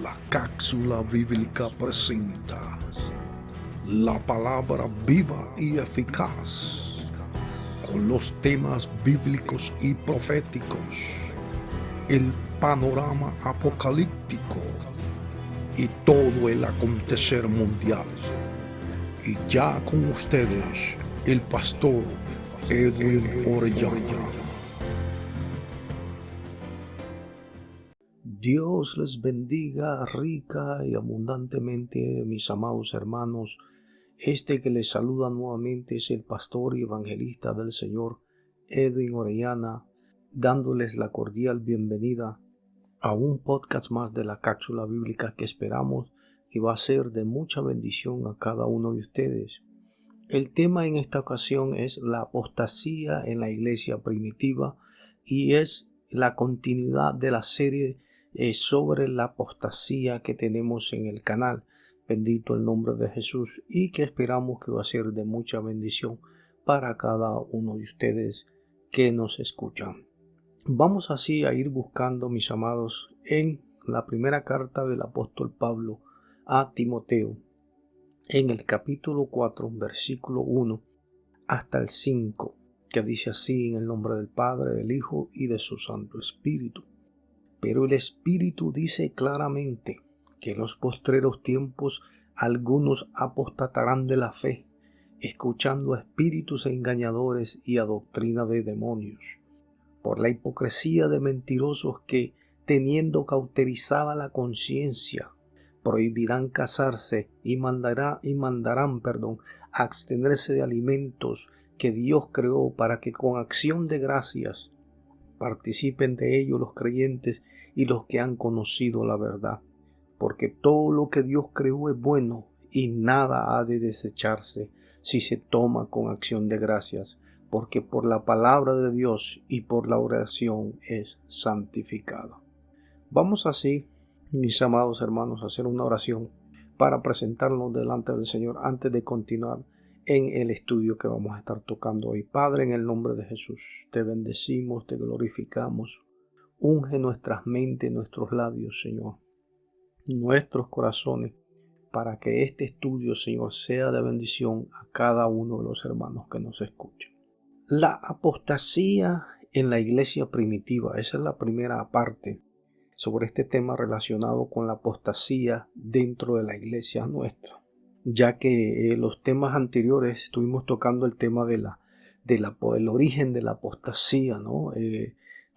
La cápsula bíblica presenta la palabra viva y eficaz con los temas bíblicos y proféticos, el panorama apocalíptico y todo el acontecer mundial. Y ya con ustedes, el pastor Edwin Orellana. Dios les bendiga rica y abundantemente, mis amados hermanos. Este que les saluda nuevamente es el pastor y evangelista del Señor, Edwin Orellana, dándoles la cordial bienvenida a un podcast más de la cápsula bíblica que esperamos que va a ser de mucha bendición a cada uno de ustedes. El tema en esta ocasión es la apostasía en la iglesia primitiva y es la continuidad de la serie sobre la apostasía que tenemos en el canal. Bendito el nombre de Jesús, y que esperamos que va a ser de mucha bendición para cada uno de ustedes que nos escuchan. Vamos así a ir buscando, mis amados, en la primera carta del apóstol Pablo a Timoteo, en el capítulo 4, versículo 1 hasta el 5, que dice así: en el nombre del Padre, del Hijo y de su Santo Espíritu. Pero el Espíritu dice claramente que en los postreros tiempos algunos apostatarán de la fe, escuchando a espíritus engañadores y a doctrina de demonios, por la hipocresía de mentirosos que, teniendo cauterizada la conciencia, prohibirán casarse y mandarán a abstenerse de alimentos que Dios creó, para que con acción de gracias participen de ello los creyentes y los que han conocido la verdad. Porque todo lo que Dios creó es bueno, y nada ha de desecharse si se toma con acción de gracias, porque por la palabra de Dios y por la oración es santificado. Vamos así, mis amados hermanos, a hacer una oración para presentarnos delante del Señor antes de continuar en el estudio que vamos a estar tocando hoy. Padre, en el nombre de Jesús, te bendecimos, te glorificamos. Unge nuestras mentes, nuestros labios, Señor, nuestros corazones, para que este estudio, Señor, sea de bendición a cada uno de los hermanos que nos escuchan. La apostasía en la iglesia primitiva, esa es la primera parte sobre este tema relacionado con la apostasía dentro de la iglesia nuestra, ya que los temas anteriores estuvimos tocando el tema del origen de la apostasía, ¿no?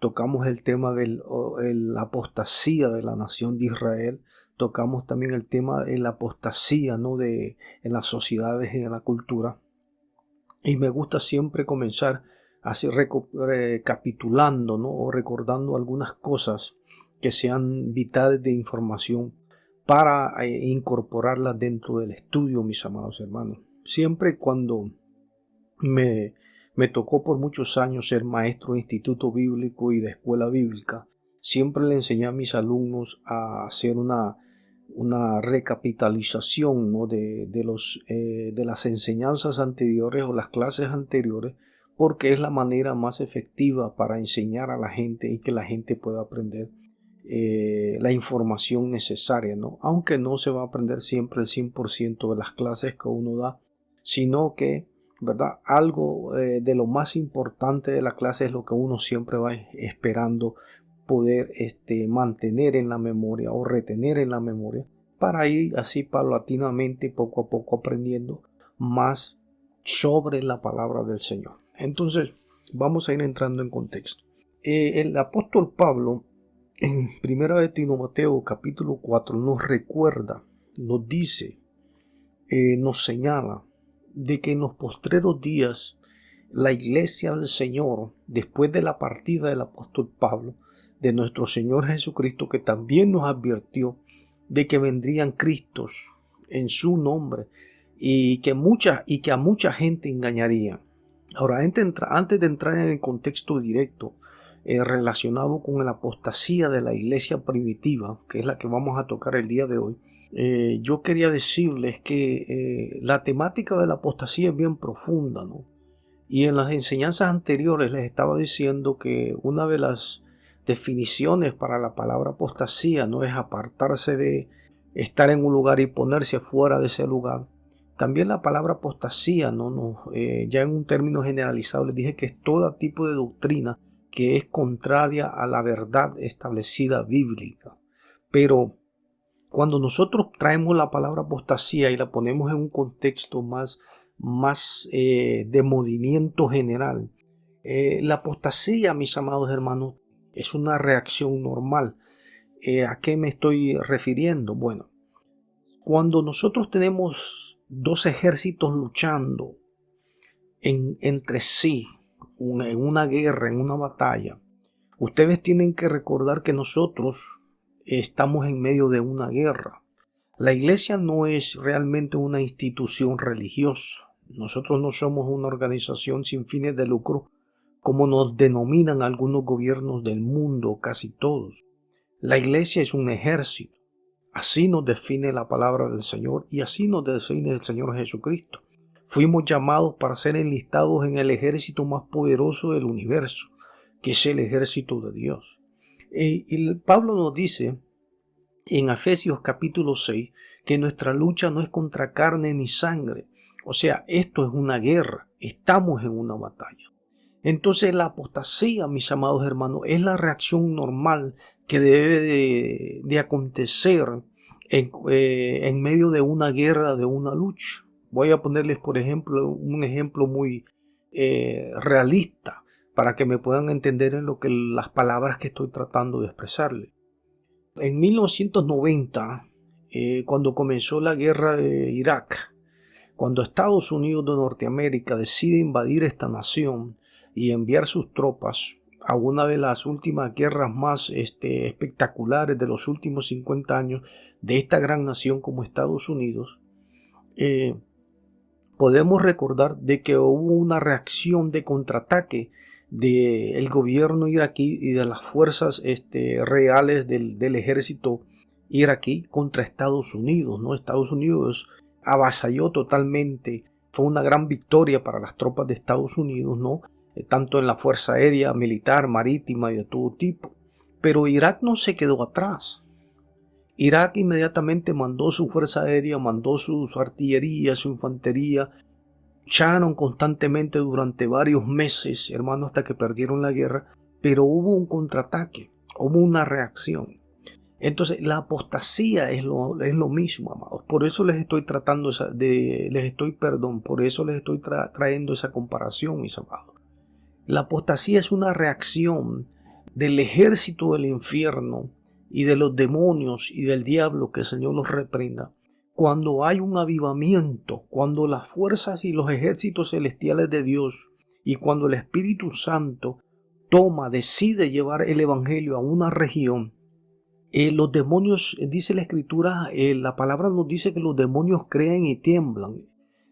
Tocamos el tema de la apostasía de la nación de Israel, tocamos también el tema de la apostasía, ¿no? en las sociedades y en la cultura. Y me gusta siempre comenzar así recapitulando, ¿no? O recordando algunas cosas que sean vitales de información para incorporarlas dentro del estudio, mis amados hermanos. Siempre cuando me tocó por muchos años ser maestro de instituto bíblico y de escuela bíblica, siempre le enseñé a mis alumnos a hacer una recapitalización, ¿no? de las enseñanzas anteriores o las clases anteriores, porque es la manera más efectiva para enseñar a la gente y que la gente pueda aprender la información necesaria, ¿no? Aunque no se va a aprender siempre el 100% de las clases que uno da, sino que, ¿verdad?, algo de lo más importante de la clase es lo que uno siempre va esperando poder mantener en la memoria o retener en la memoria, para ir así paulatinamente, poco a poco, aprendiendo más sobre la palabra del Señor. Entonces vamos a ir entrando en contexto. El apóstol Pablo, en 1 de Timoteo capítulo 4, nos recuerda, nos dice, nos señala de que en los postreros días la iglesia del Señor, después de la partida del apóstol Pablo, de nuestro Señor Jesucristo, que también nos advirtió de que vendrían Cristos en su nombre y que a mucha gente engañaría. Ahora, antes de entrar en el contexto directo relacionado con la apostasía de la iglesia primitiva, que es la que vamos a tocar el día de hoy, yo quería decirles que la temática de la apostasía es bien profunda, ¿no? Y en las enseñanzas anteriores les estaba diciendo que una de las definiciones para la palabra apostasía no es apartarse de estar en un lugar y ponerse fuera de ese lugar. También la palabra apostasía, ya en un término generalizado, les dije que es todo tipo de doctrina que es contraria a la verdad establecida bíblica. Pero cuando nosotros traemos la palabra apostasía y la ponemos en un contexto más de movimiento general, la apostasía, mis amados hermanos, es una reacción normal. ¿A qué me estoy refiriendo? Bueno, cuando nosotros tenemos dos ejércitos luchando entre sí, en una guerra, en una batalla, ustedes tienen que recordar que nosotros estamos en medio de una guerra. La iglesia no es realmente una institución religiosa. Nosotros no somos una organización sin fines de lucro, como nos denominan algunos gobiernos del mundo, casi todos. La iglesia es un ejército. Así nos define la palabra del Señor y así nos define el Señor Jesucristo. Fuimos llamados para ser enlistados en el ejército más poderoso del universo, que es el ejército de Dios. Y Pablo nos dice en Efesios capítulo 6 que nuestra lucha no es contra carne ni sangre. O sea, esto es una guerra, estamos en una batalla. Entonces la apostasía, mis amados hermanos, es la reacción normal que debe de acontecer en medio de una guerra, de una lucha. Voy a ponerles, por ejemplo, un ejemplo muy realista para que me puedan entender en las palabras que estoy tratando de expresarles. En 1990, cuando comenzó la guerra de Irak, cuando Estados Unidos de Norteamérica decide invadir esta nación y enviar sus tropas a una de las últimas guerras más espectaculares de los últimos 50 años de esta gran nación como Estados Unidos, podemos recordar de que hubo una reacción de contraataque del gobierno iraquí y de las fuerzas reales del ejército iraquí contra Estados Unidos, ¿no? Estados Unidos avasalló totalmente, fue una gran victoria para las tropas de Estados Unidos, ¿no? Tanto en la fuerza aérea, militar, marítima y de todo tipo. Pero Irak no se quedó atrás. Irak inmediatamente mandó su fuerza aérea, mandó su artillería, su infantería. Lucharon constantemente durante varios meses, hermanos, hasta que perdieron la guerra. Pero hubo un contraataque, hubo una reacción. Entonces la apostasía es lo mismo, amados. Por eso les estoy trayendo esa comparación, mis amados. La apostasía es una reacción del ejército del infierno y de los demonios y del diablo, que el Señor los reprenda, cuando hay un avivamiento, cuando las fuerzas y los ejércitos celestiales de Dios y cuando el Espíritu Santo decide llevar el evangelio a una región. Los demonios, dice la Escritura, la palabra nos dice que los demonios creen y tiemblan.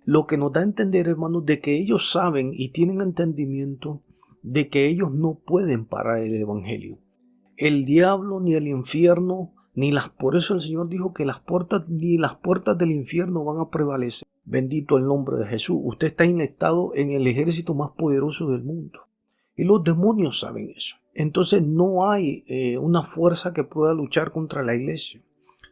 Lo que nos da a entender, hermanos, de que ellos saben y tienen entendimiento de que ellos no pueden parar el evangelio. El diablo ni el infierno, por eso el Señor dijo que las puertas del infierno van a prevalecer. Bendito el nombre de Jesús. Usted está inectado en el ejército más poderoso del mundo. Y los demonios saben eso. Entonces no hay una fuerza que pueda luchar contra la iglesia.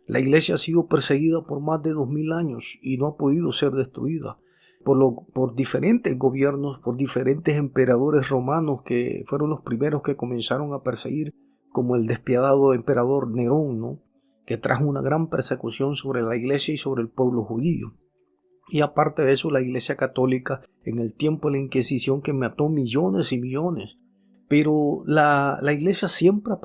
La iglesia ha sido perseguida por más de 2000 años y no ha podido ser destruida por diferentes gobiernos, por diferentes emperadores romanos que fueron los primeros que comenzaron a perseguir, como el despiadado emperador Nerón, ¿no? Que trajo una gran persecución sobre la iglesia y sobre el pueblo judío. Y aparte de eso, la iglesia católica en el tiempo de la Inquisición, que mató millones y millones. Pero la iglesia siempre ha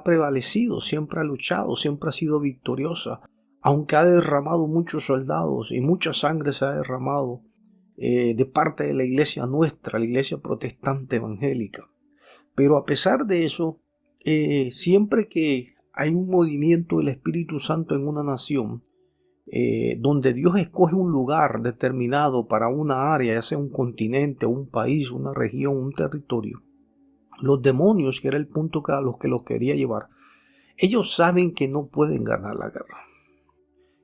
prevalecido, siempre ha luchado, siempre ha sido victoriosa, aunque ha derramado muchos soldados y mucha sangre se ha derramado de parte de la iglesia nuestra, la iglesia protestante evangélica. Pero a pesar de eso, siempre que hay un movimiento del Espíritu Santo en una nación, donde Dios escoge un lugar determinado para una área, ya sea un continente, un país, una región, un territorio, los demonios, que era el punto a los que los quería llevar, ellos saben que no pueden ganar la guerra.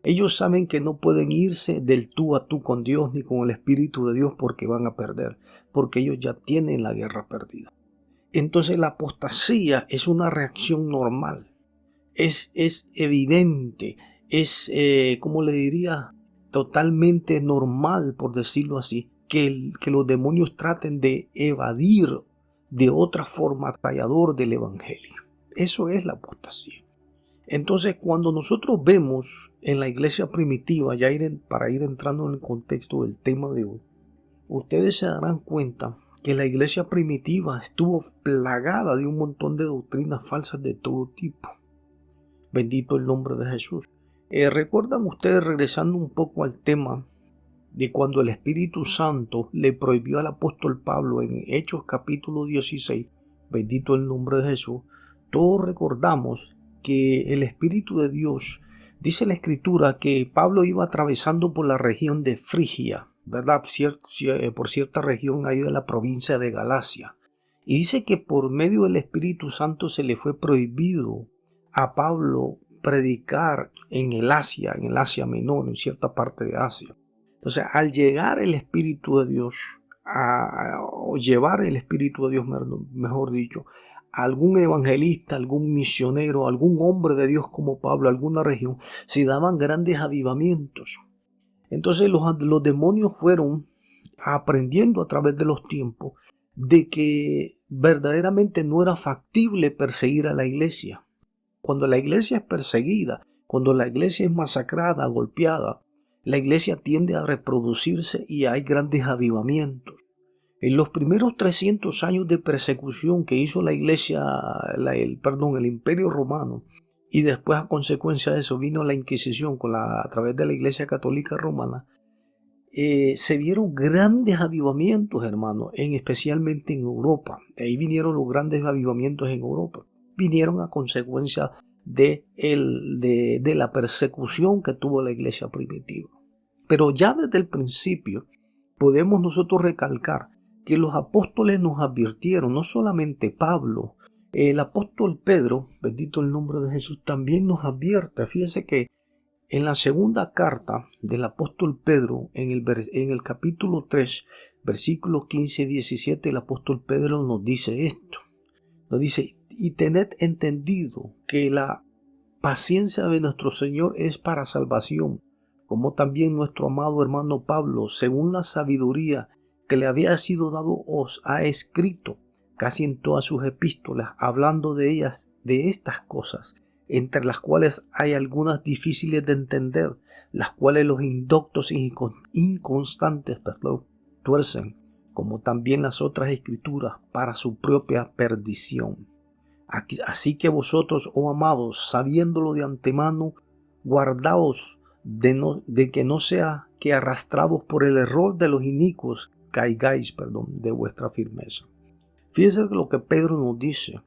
Ellos saben que no pueden irse del tú a tú con Dios ni con el Espíritu de Dios, porque van a perder, porque ellos ya tienen la guerra perdida. Entonces la apostasía es una reacción normal, es evidente, es, ¿cómo le diría? Totalmente normal, por decirlo así, que los demonios traten de evadir de otra forma tallador del evangelio. Eso es la apostasía. Entonces, cuando nosotros vemos en la iglesia primitiva, para ir entrando en el contexto del tema de hoy, ustedes se darán cuenta que la iglesia primitiva estuvo plagada de un montón de doctrinas falsas de todo tipo. Bendito el nombre de Jesús. ¿Recuerdan ustedes, regresando un poco al tema de cuando el Espíritu Santo le prohibió al apóstol Pablo en Hechos capítulo 16, bendito el nombre de Jesús? Todos recordamos que el Espíritu de Dios, dice la Escritura, que Pablo iba atravesando por la región de Frigia, ¿verdad? Por cierta región ahí de la provincia de Galacia. Y dice que por medio del Espíritu Santo se le fue prohibido a Pablo predicar en el Asia Menor, en cierta parte de Asia. Entonces, al llegar el Espíritu de Dios, o llevar el Espíritu de Dios, mejor dicho, a algún evangelista, algún misionero, algún hombre de Dios como Pablo, alguna región, se daban grandes avivamientos. Entonces los demonios fueron aprendiendo a través de los tiempos de que verdaderamente no era factible perseguir a la iglesia. Cuando la iglesia es perseguida, cuando la iglesia es masacrada, golpeada, la iglesia tiende a reproducirse y hay grandes avivamientos. En los primeros 300 años de persecución que hizo la iglesia, el Imperio Romano, y después a consecuencia de eso vino la Inquisición a través de la Iglesia Católica Romana, se vieron grandes avivamientos, hermano, especialmente en Europa. Ahí vinieron los grandes avivamientos en Europa. Vinieron a consecuencia de la persecución que tuvo la iglesia primitiva. Pero ya desde el principio podemos nosotros recalcar que los apóstoles nos advirtieron, no solamente Pablo, el apóstol Pedro, bendito el nombre de Jesús, también nos advierte. Fíjese que en la segunda carta del apóstol Pedro, en el capítulo 3, versículos 15 y 17, el apóstol Pedro nos dice esto. Nos dice: y tened entendido que la paciencia de nuestro Señor es para salvación, como también nuestro amado hermano Pablo, según la sabiduría que le había sido dado, os ha escrito casi en todas sus epístolas, hablando de ellas, de estas cosas, entre las cuales hay algunas difíciles de entender, las cuales los indoctos e inconstantes tuercen, como también las otras escrituras, para su propia perdición. Así que vosotros, oh amados, sabiéndolo de antemano, guardaos de que no sea que arrastrados por el error de los inicuos caigáis, de vuestra firmeza. Fíjense lo que Pedro nos dice.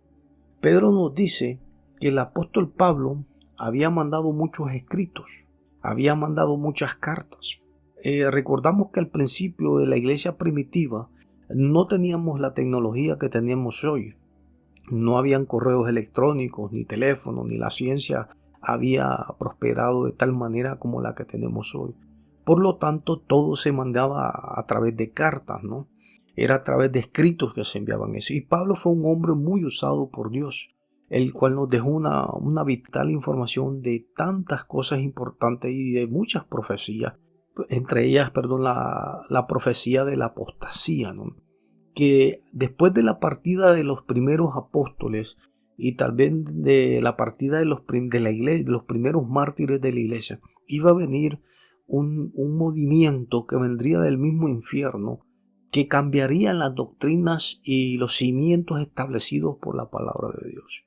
Pedro nos dice que el apóstol Pablo había mandado muchos escritos, había mandado muchas cartas. Recordamos que al principio de la iglesia primitiva no teníamos la tecnología que tenemos hoy. No habían correos electrónicos, ni teléfonos, ni la ciencia había prosperado de tal manera como la que tenemos hoy. Por lo tanto, todo se mandaba a través de cartas, ¿no? Era a través de escritos que se enviaban eso. Y Pablo fue un hombre muy usado por Dios, el cual nos dejó una vital información de tantas cosas importantes y de muchas profecías. Entre ellas, la profecía de la apostasía, ¿no? Que después de la partida de los primeros apóstoles y tal vez de la partida de los primeros mártires de la iglesia, iba a venir un movimiento que vendría del mismo infierno, que cambiaría las doctrinas y los cimientos establecidos por la palabra de Dios.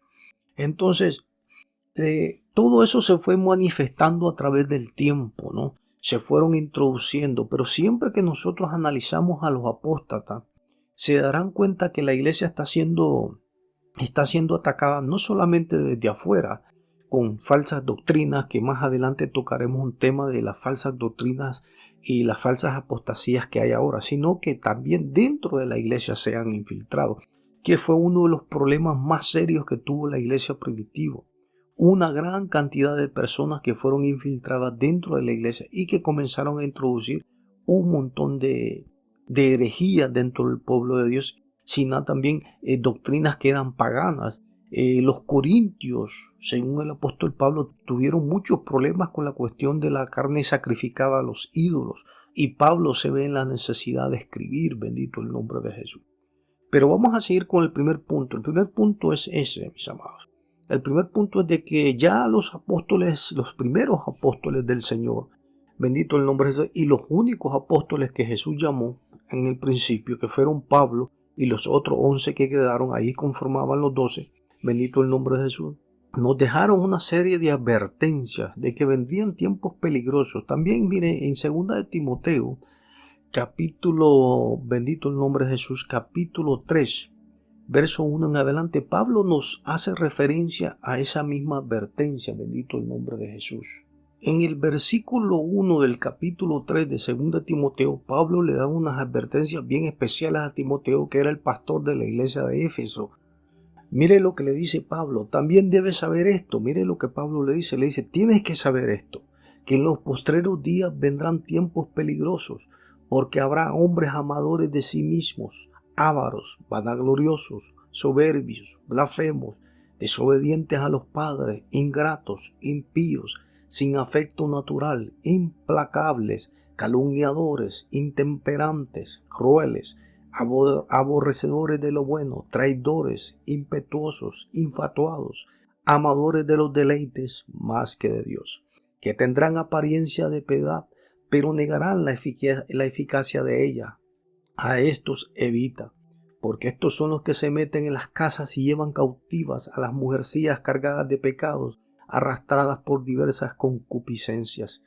Entonces, todo eso se fue manifestando a través del tiempo, ¿no? Se fueron introduciendo, pero siempre que nosotros analizamos a los apóstatas, se darán cuenta que la iglesia está siendo atacada no solamente desde afuera, con falsas doctrinas, que más adelante tocaremos un tema de las falsas doctrinas y las falsas apostasías que hay ahora, sino que también dentro de la iglesia se han infiltrado, que fue uno de los problemas más serios que tuvo la iglesia primitiva. Una gran cantidad de personas que fueron infiltradas dentro de la iglesia y que comenzaron a introducir un montón de herejías dentro del pueblo de Dios, sino también doctrinas que eran paganas. Los corintios, según el apóstol Pablo, tuvieron muchos problemas con la cuestión de la carne sacrificada a los ídolos, y Pablo se ve en la necesidad de escribir, bendito el nombre de Jesús. Pero vamos a seguir con el primer punto. El primer punto es ese, mis amados. El primer punto es de que ya los apóstoles, los primeros apóstoles del Señor, bendito el nombre de Jesús, y los únicos apóstoles que Jesús llamó en el principio, que fueron Pablo y los otros 11 que quedaron, ahí conformaban los 12, bendito el nombre de Jesús, nos dejaron una serie de advertencias de que vendrían tiempos peligrosos. También viene en 2 de Timoteo, capítulo, bendito el nombre de Jesús, capítulo 3, verso 1 en adelante, Pablo nos hace referencia a esa misma advertencia, bendito el nombre de Jesús. En el versículo 1 del capítulo 3 de 2 de Timoteo, Pablo le da unas advertencias bien especiales a Timoteo, que era el pastor de la iglesia de Éfeso. Mire lo que le dice Pablo, también debes saber esto. Mire lo que Pablo le dice, tienes que saber esto, que en los postreros días vendrán tiempos peligrosos, porque habrá hombres amadores de sí mismos, ávaros, vanagloriosos, soberbios, blasfemos, desobedientes a los padres, ingratos, impíos, sin afecto natural, implacables, calumniadores, intemperantes, crueles, aborrecedores de lo bueno, traidores, impetuosos, infatuados, amadores de los deleites más que de Dios, que tendrán apariencia de piedad, pero negarán la eficacia de ella. A estos evita, porque estos son los que se meten en las casas y llevan cautivas a las mujercillas cargadas de pecados, arrastradas por diversas concupiscencias.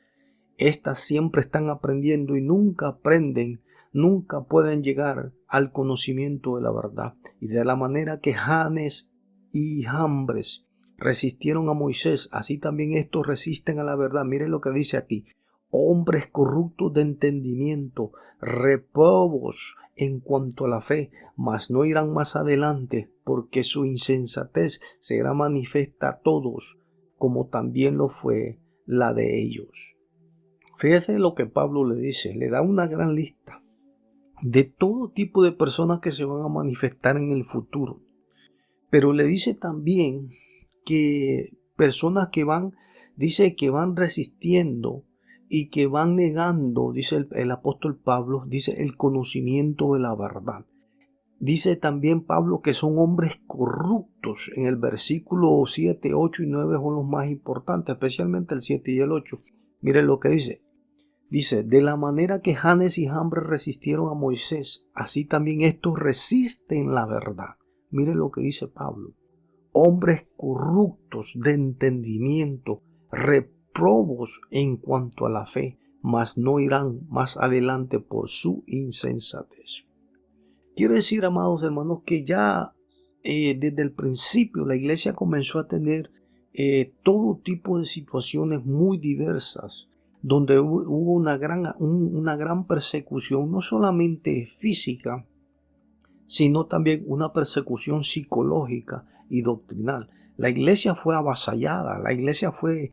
Estas siempre están aprendiendo y nunca aprenden, nunca pueden llegar al conocimiento de la verdad. Y de la manera que Janes y Jambres resistieron a Moisés, así también estos resisten a la verdad. Miren lo que dice aquí: hombres corruptos de entendimiento, reprobos en cuanto a la fe, mas no irán más adelante, porque su insensatez será manifiesta a todos, como también lo fue la de ellos. Fíjese lo que Pablo le dice, le da una gran lista de todo tipo de personas que se van a manifestar en el futuro. Pero le dice también que personas que van resistiendo y que van negando, dice el apóstol Pablo, dice el conocimiento de la verdad. Dice también Pablo que son hombres corruptos. En el versículo 7, 8 y 9 son los más importantes, especialmente el 7 y el 8. Miren lo que dice. Dice, de la manera que Janes y Jambres resistieron a Moisés, así también estos resisten la verdad. Miren lo que dice Pablo. Hombres corruptos de entendimiento, reprobos en cuanto a la fe, mas no irán más adelante por su insensatez. Quiero decir, amados hermanos, que ya desde el principio la iglesia comenzó a tener todo tipo de situaciones muy diversas, donde hubo una gran persecución, no solamente física, sino también una persecución psicológica y doctrinal. La iglesia fue avasallada, la iglesia fue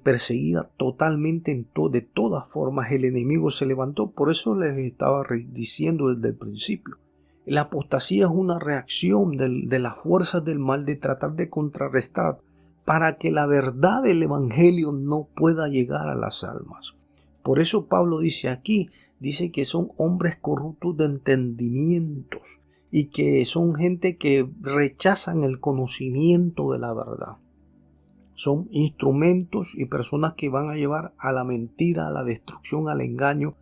perseguida totalmente de todas formas. El enemigo se levantó, por eso les estaba diciendo desde el principio. La apostasía es una reacción de las fuerzas del mal de tratar de contrarrestar para que la verdad del evangelio no pueda llegar a las almas. Por eso Pablo dice aquí, dice que son hombres corruptos de entendimientos y que son gente que rechazan el conocimiento de la verdad. Son instrumentos y personas que van a llevar a la mentira, a la destrucción, al engaño,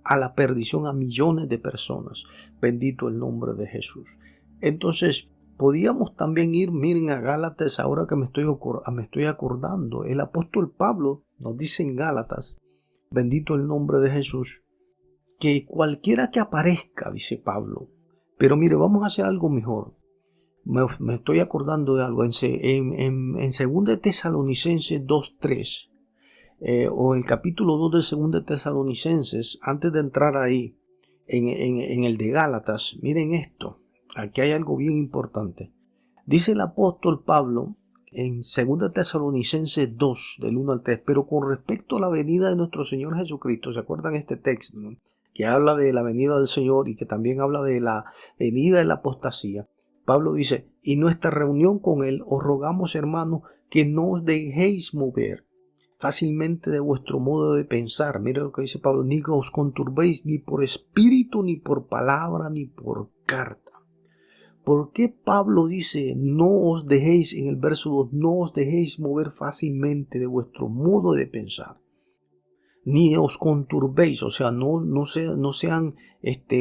a la perdición a millones de personas. Bendito el nombre de Jesús. Entonces, podíamos también ir, miren, a Gálatas, ahora que me estoy acordando. El apóstol Pablo nos dice en Gálatas, bendito el nombre de Jesús, que cualquiera que aparezca, dice Pablo, pero mire, vamos a hacer algo mejor. Me estoy acordando de algo. En 2 de Tesalonicenses 2:3, o el capítulo 2 de 2 de Tesalonicenses, antes de entrar ahí, en el de Gálatas, miren esto. Aquí hay algo bien importante. Dice el apóstol Pablo en 2 de Tesalonicenses 2, del 1 al 3, pero con respecto a la venida de nuestro Señor Jesucristo, ¿se acuerdan este texto, no? que habla de la venida del Señor y que también habla de la venida de la apostasía, Pablo dice, y nuestra reunión con Él os rogamos, hermanos, que no os dejéis mover fácilmente de vuestro modo de pensar. Mira lo que dice Pablo, ni que os conturbéis ni por espíritu, ni por palabra, ni por carta. ¿Por qué Pablo dice, no os dejéis, en el verso 2, no os dejéis mover fácilmente de vuestro modo de pensar? Ni os conturbéis, o sea, no sean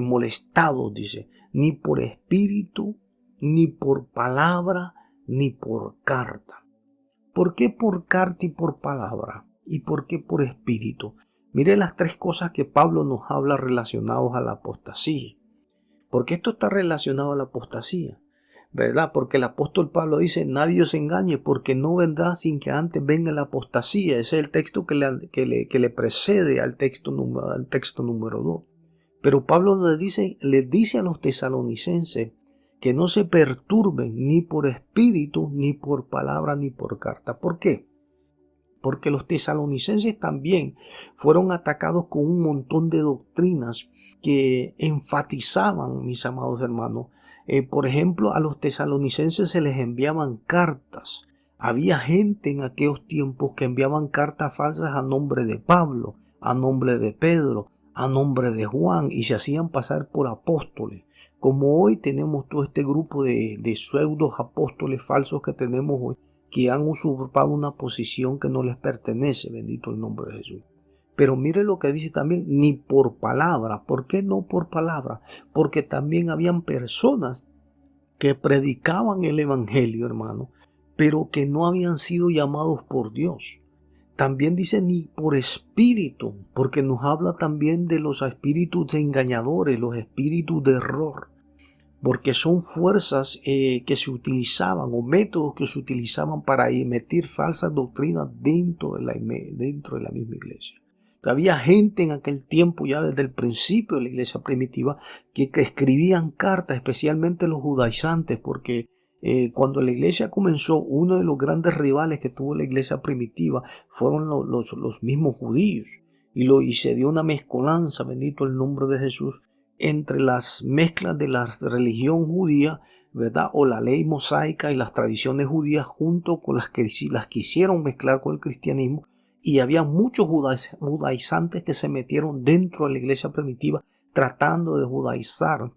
molestados, dice, ni por espíritu, ni por palabra, ni por carta. ¿Por qué por carta y por palabra? ¿Y por qué por espíritu? Mire las tres cosas que Pablo nos habla relacionados a la apostasía. Porque esto está relacionado a la apostasía, ¿verdad? Porque el apóstol Pablo dice, nadie os engañe, porque no vendrá sin que antes venga la apostasía. Ese es el texto que le precede al texto número 2. Pero Pablo les dice a los tesalonicenses que no se perturben ni por espíritu, ni por palabra, ni por carta. ¿Por qué? Porque los tesalonicenses también fueron atacados con un montón de doctrinas que enfatizaban, mis amados hermanos. Por ejemplo, a los tesalonicenses se les enviaban cartas. Había gente en aquellos tiempos que enviaban cartas falsas a nombre de Pablo, a nombre de Pedro, a nombre de Juan, y se hacían pasar por apóstoles. Como hoy tenemos todo este grupo de pseudos apóstoles falsos que tenemos hoy, que han usurpado una posición que no les pertenece, bendito el nombre de Jesús. Pero mire lo que dice también, ni por palabra. ¿Por qué no por palabra? Porque también habían personas que predicaban el evangelio, hermano, pero que no habían sido llamados por Dios. También dice ni por espíritu, porque nos habla también de los espíritus engañadores, los espíritus de error, porque son fuerzas que se utilizaban o métodos que se utilizaban para emitir falsas doctrinas dentro de la misma iglesia. Había gente en aquel tiempo, ya desde el principio de la iglesia primitiva, que escribían cartas, especialmente los judaizantes, porque cuando la iglesia comenzó, uno de los grandes rivales que tuvo la iglesia primitiva fueron los mismos judíos. Y se dio una mezcolanza, bendito el nombre de Jesús, entre las mezclas de la religión judía, ¿verdad? O la ley mosaica y las tradiciones judías junto con las que quisieron mezclar con el cristianismo. Y había muchos judaizantes que se metieron dentro de la iglesia primitiva tratando de judaizar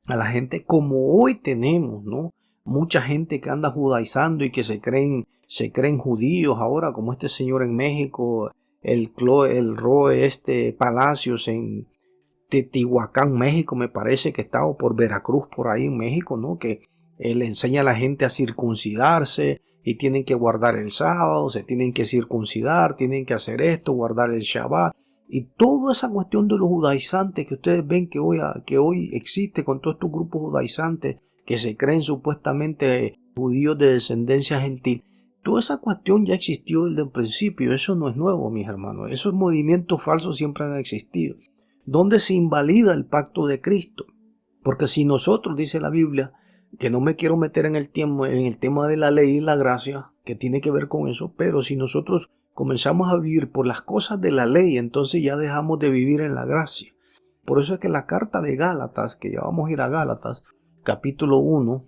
a la gente como hoy tenemos, ¿no? Mucha gente que anda judaizando y que se creen judíos ahora, como este señor en México, el Roe Palacios en Teotihuacán, México, me parece que está, o por Veracruz, por ahí en México, ¿no? Que le enseña a la gente a circuncidarse y tienen que guardar el sábado, se tienen que circuncidar, tienen que hacer esto, guardar el Shabbat. Y toda esa cuestión de los judaizantes que ustedes ven que hoy existe con todos estos grupos judaizantes que se creen supuestamente judíos de descendencia gentil. Toda esa cuestión ya existió desde el principio. Eso no es nuevo, mis hermanos. Esos movimientos falsos siempre han existido. ¿Dónde se invalida el pacto de Cristo? Porque si nosotros, dice la Biblia, que no me quiero meter en el tema de la ley y la gracia, que tiene que ver con eso, pero si nosotros comenzamos a vivir por las cosas de la ley, entonces ya dejamos de vivir en la gracia. Por eso es que la carta de Gálatas, que ya vamos a ir a Gálatas, capítulo 1,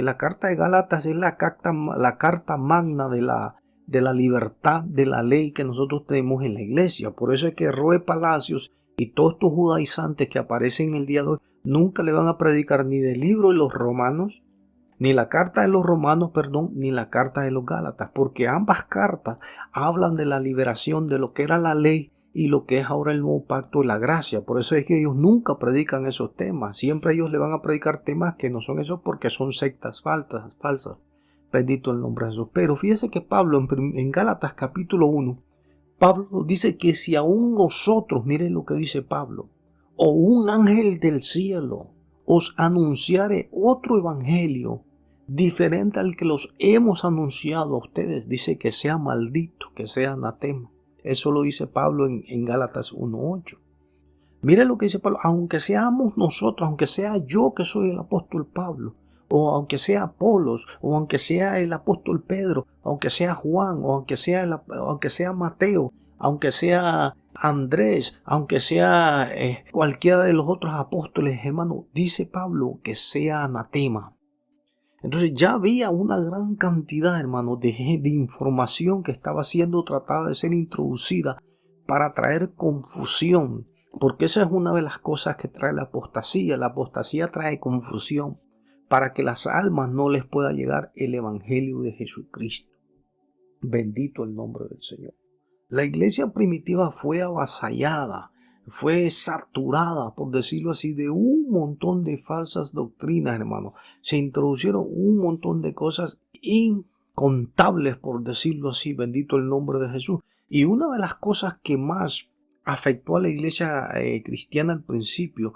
la carta de Gálatas es la carta magna de la libertad de la ley que nosotros tenemos en la iglesia. Por eso es que Roe Palacios y todos estos judaizantes que aparecen el día de hoy nunca le van a predicar ni del libro de los romanos, ni la carta de los romanos, ni la carta de los Gálatas, porque ambas cartas hablan de la liberación de lo que era la ley y lo que es ahora el nuevo pacto de la gracia. Por eso es que ellos nunca predican esos temas. Siempre ellos le van a predicar temas que no son esos porque son sectas falsas. Bendito el nombre de Jesús. Pero fíjese que Pablo en Gálatas capítulo 1, Pablo dice que si aún nosotros, miren lo que dice Pablo, o un ángel del cielo os anunciare otro evangelio diferente al que los hemos anunciado a ustedes, dice que sea maldito, que sea anatema. Eso lo dice Pablo en Gálatas 1:8. Mire lo que dice Pablo, aunque seamos nosotros, aunque sea yo que soy el apóstol Pablo, o aunque sea Apolos, o aunque sea el apóstol Pedro, aunque sea Juan, o aunque sea Mateo, aunque sea Andrés, aunque sea cualquiera de los otros apóstoles, hermano, dice Pablo que sea anatema. Entonces ya había una gran cantidad, hermano, de información que estaba siendo tratada de ser introducida para traer confusión, porque esa es una de las cosas que trae la apostasía. La apostasía trae confusión para que las almas no les pueda llegar el evangelio de Jesucristo. Bendito el nombre del Señor. La iglesia primitiva fue avasallada, fue saturada, por decirlo así, de un montón de falsas doctrinas, hermano. Se introdujeron un montón de cosas incontables, por decirlo así, bendito el nombre de Jesús. Y una de las cosas que más afectó a la iglesia cristiana al principio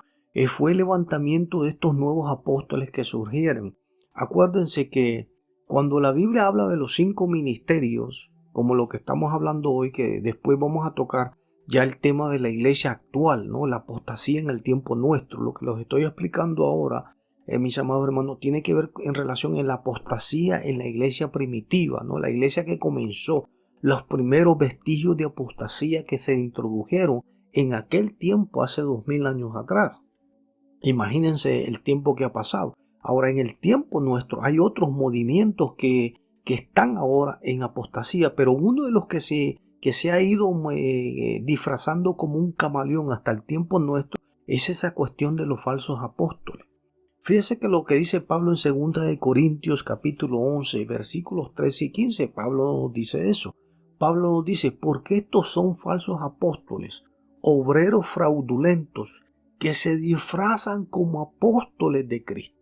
fue el levantamiento de estos nuevos apóstoles que surgieron. Acuérdense que cuando la Biblia habla de los 5 ministerios, como lo que estamos hablando hoy, que después vamos a tocar ya el tema de la iglesia actual, ¿no? La apostasía en el tiempo nuestro. Lo que les estoy explicando ahora, mis amados hermanos, tiene que ver en relación en la apostasía en la iglesia primitiva, ¿no? La iglesia que comenzó, los primeros vestigios de apostasía que se introdujeron en aquel tiempo hace 2000 años atrás. Imagínense el tiempo que ha pasado. Ahora, en el tiempo nuestro hay otros movimientos que están ahora en apostasía, pero uno de los que se ha ido disfrazando como un camaleón hasta el tiempo nuestro es esa cuestión de los falsos apóstoles. Fíjese que lo que dice Pablo en 2 de Corintios capítulo 11, versículos 13 y 15, Pablo nos dice eso. Pablo nos dice, porque estos son falsos apóstoles, obreros fraudulentos, que se disfrazan como apóstoles de Cristo.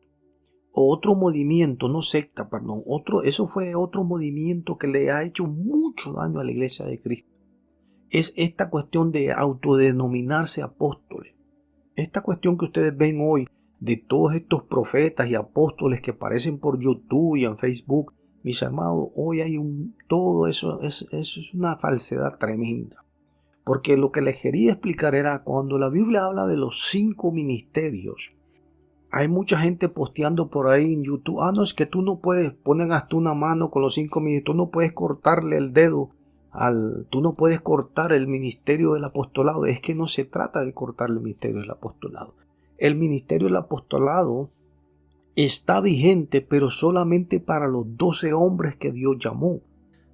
Otro movimiento, no secta, perdón, eso fue otro movimiento que le ha hecho mucho daño a la iglesia de Cristo. Es esta cuestión de autodenominarse apóstoles. Esta cuestión que ustedes ven hoy de todos estos profetas y apóstoles que aparecen por YouTube y en Facebook, mis hermanos, hoy hay todo eso es una falsedad tremenda. Porque lo que les quería explicar era cuando la Biblia habla de los 5 ministerios. Hay mucha gente posteando por ahí en YouTube. No, es que tú no puedes, ponen hasta una mano con los 5 ministerios. Tú no puedes cortarle el dedo tú no puedes cortar el ministerio del apostolado. Es que no se trata de cortar el ministerio del apostolado. El ministerio del apostolado está vigente, pero solamente para los 12 hombres que Dios llamó.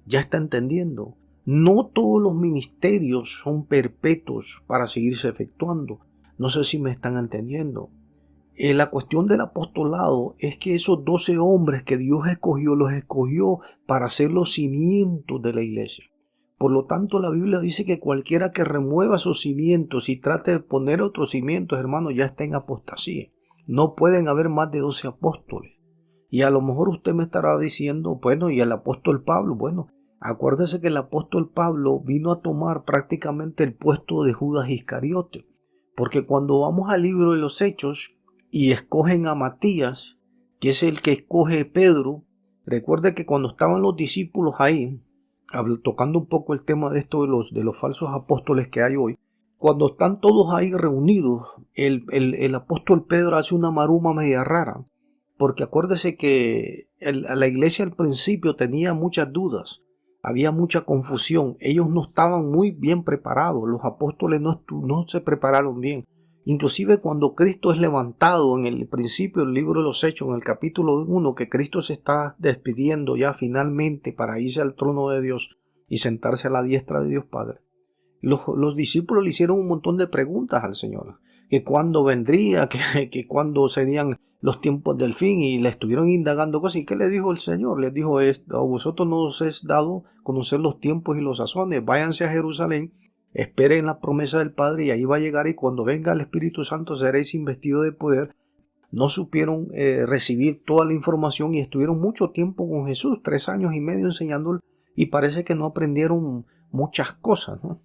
Ya está entendiendo. No todos los ministerios son perpetuos para seguirse efectuando. No sé si me están entendiendo. La cuestión del apostolado es que esos 12 hombres que Dios escogió, los escogió para ser los cimientos de la iglesia. Por lo tanto, la Biblia dice que cualquiera que remueva esos cimientos y trate de poner otros cimientos, hermano, ya está en apostasía. No pueden haber más de 12 apóstoles. Y a lo mejor usted me estará diciendo, bueno, y el apóstol Pablo, bueno, acuérdese que el apóstol Pablo vino a tomar prácticamente el puesto de Judas Iscariote. Porque cuando vamos al libro de los Hechos y escogen a Matías, que es el que escoge Pedro, recuerde que cuando estaban los discípulos ahí, tocando un poco el tema de esto de los falsos apóstoles que hay hoy, cuando están todos ahí reunidos, el apóstol Pedro hace una maruma media rara, porque acuérdese que la iglesia al principio tenía muchas dudas, había mucha confusión, ellos no estaban muy bien preparados, los apóstoles no se prepararon bien. Inclusive cuando Cristo es levantado en el principio del libro de los Hechos, en el capítulo 1, que Cristo se está despidiendo ya finalmente para irse al trono de Dios y sentarse a la diestra de Dios Padre, los discípulos le hicieron un montón de preguntas al Señor, que cuándo vendría, que cuándo serían los tiempos del fin, y le estuvieron indagando cosas. ¿Y qué le dijo el Señor? Les dijo, a vosotros no os es dado conocer los tiempos y los sazones, váyanse a Jerusalén, esperen la promesa del Padre y ahí va a llegar, y cuando venga el Espíritu Santo seréis investidos de poder. No supieron recibir toda la información y estuvieron mucho tiempo con Jesús, 3 años y medio enseñándole, y parece que no aprendieron muchas cosas, ¿no?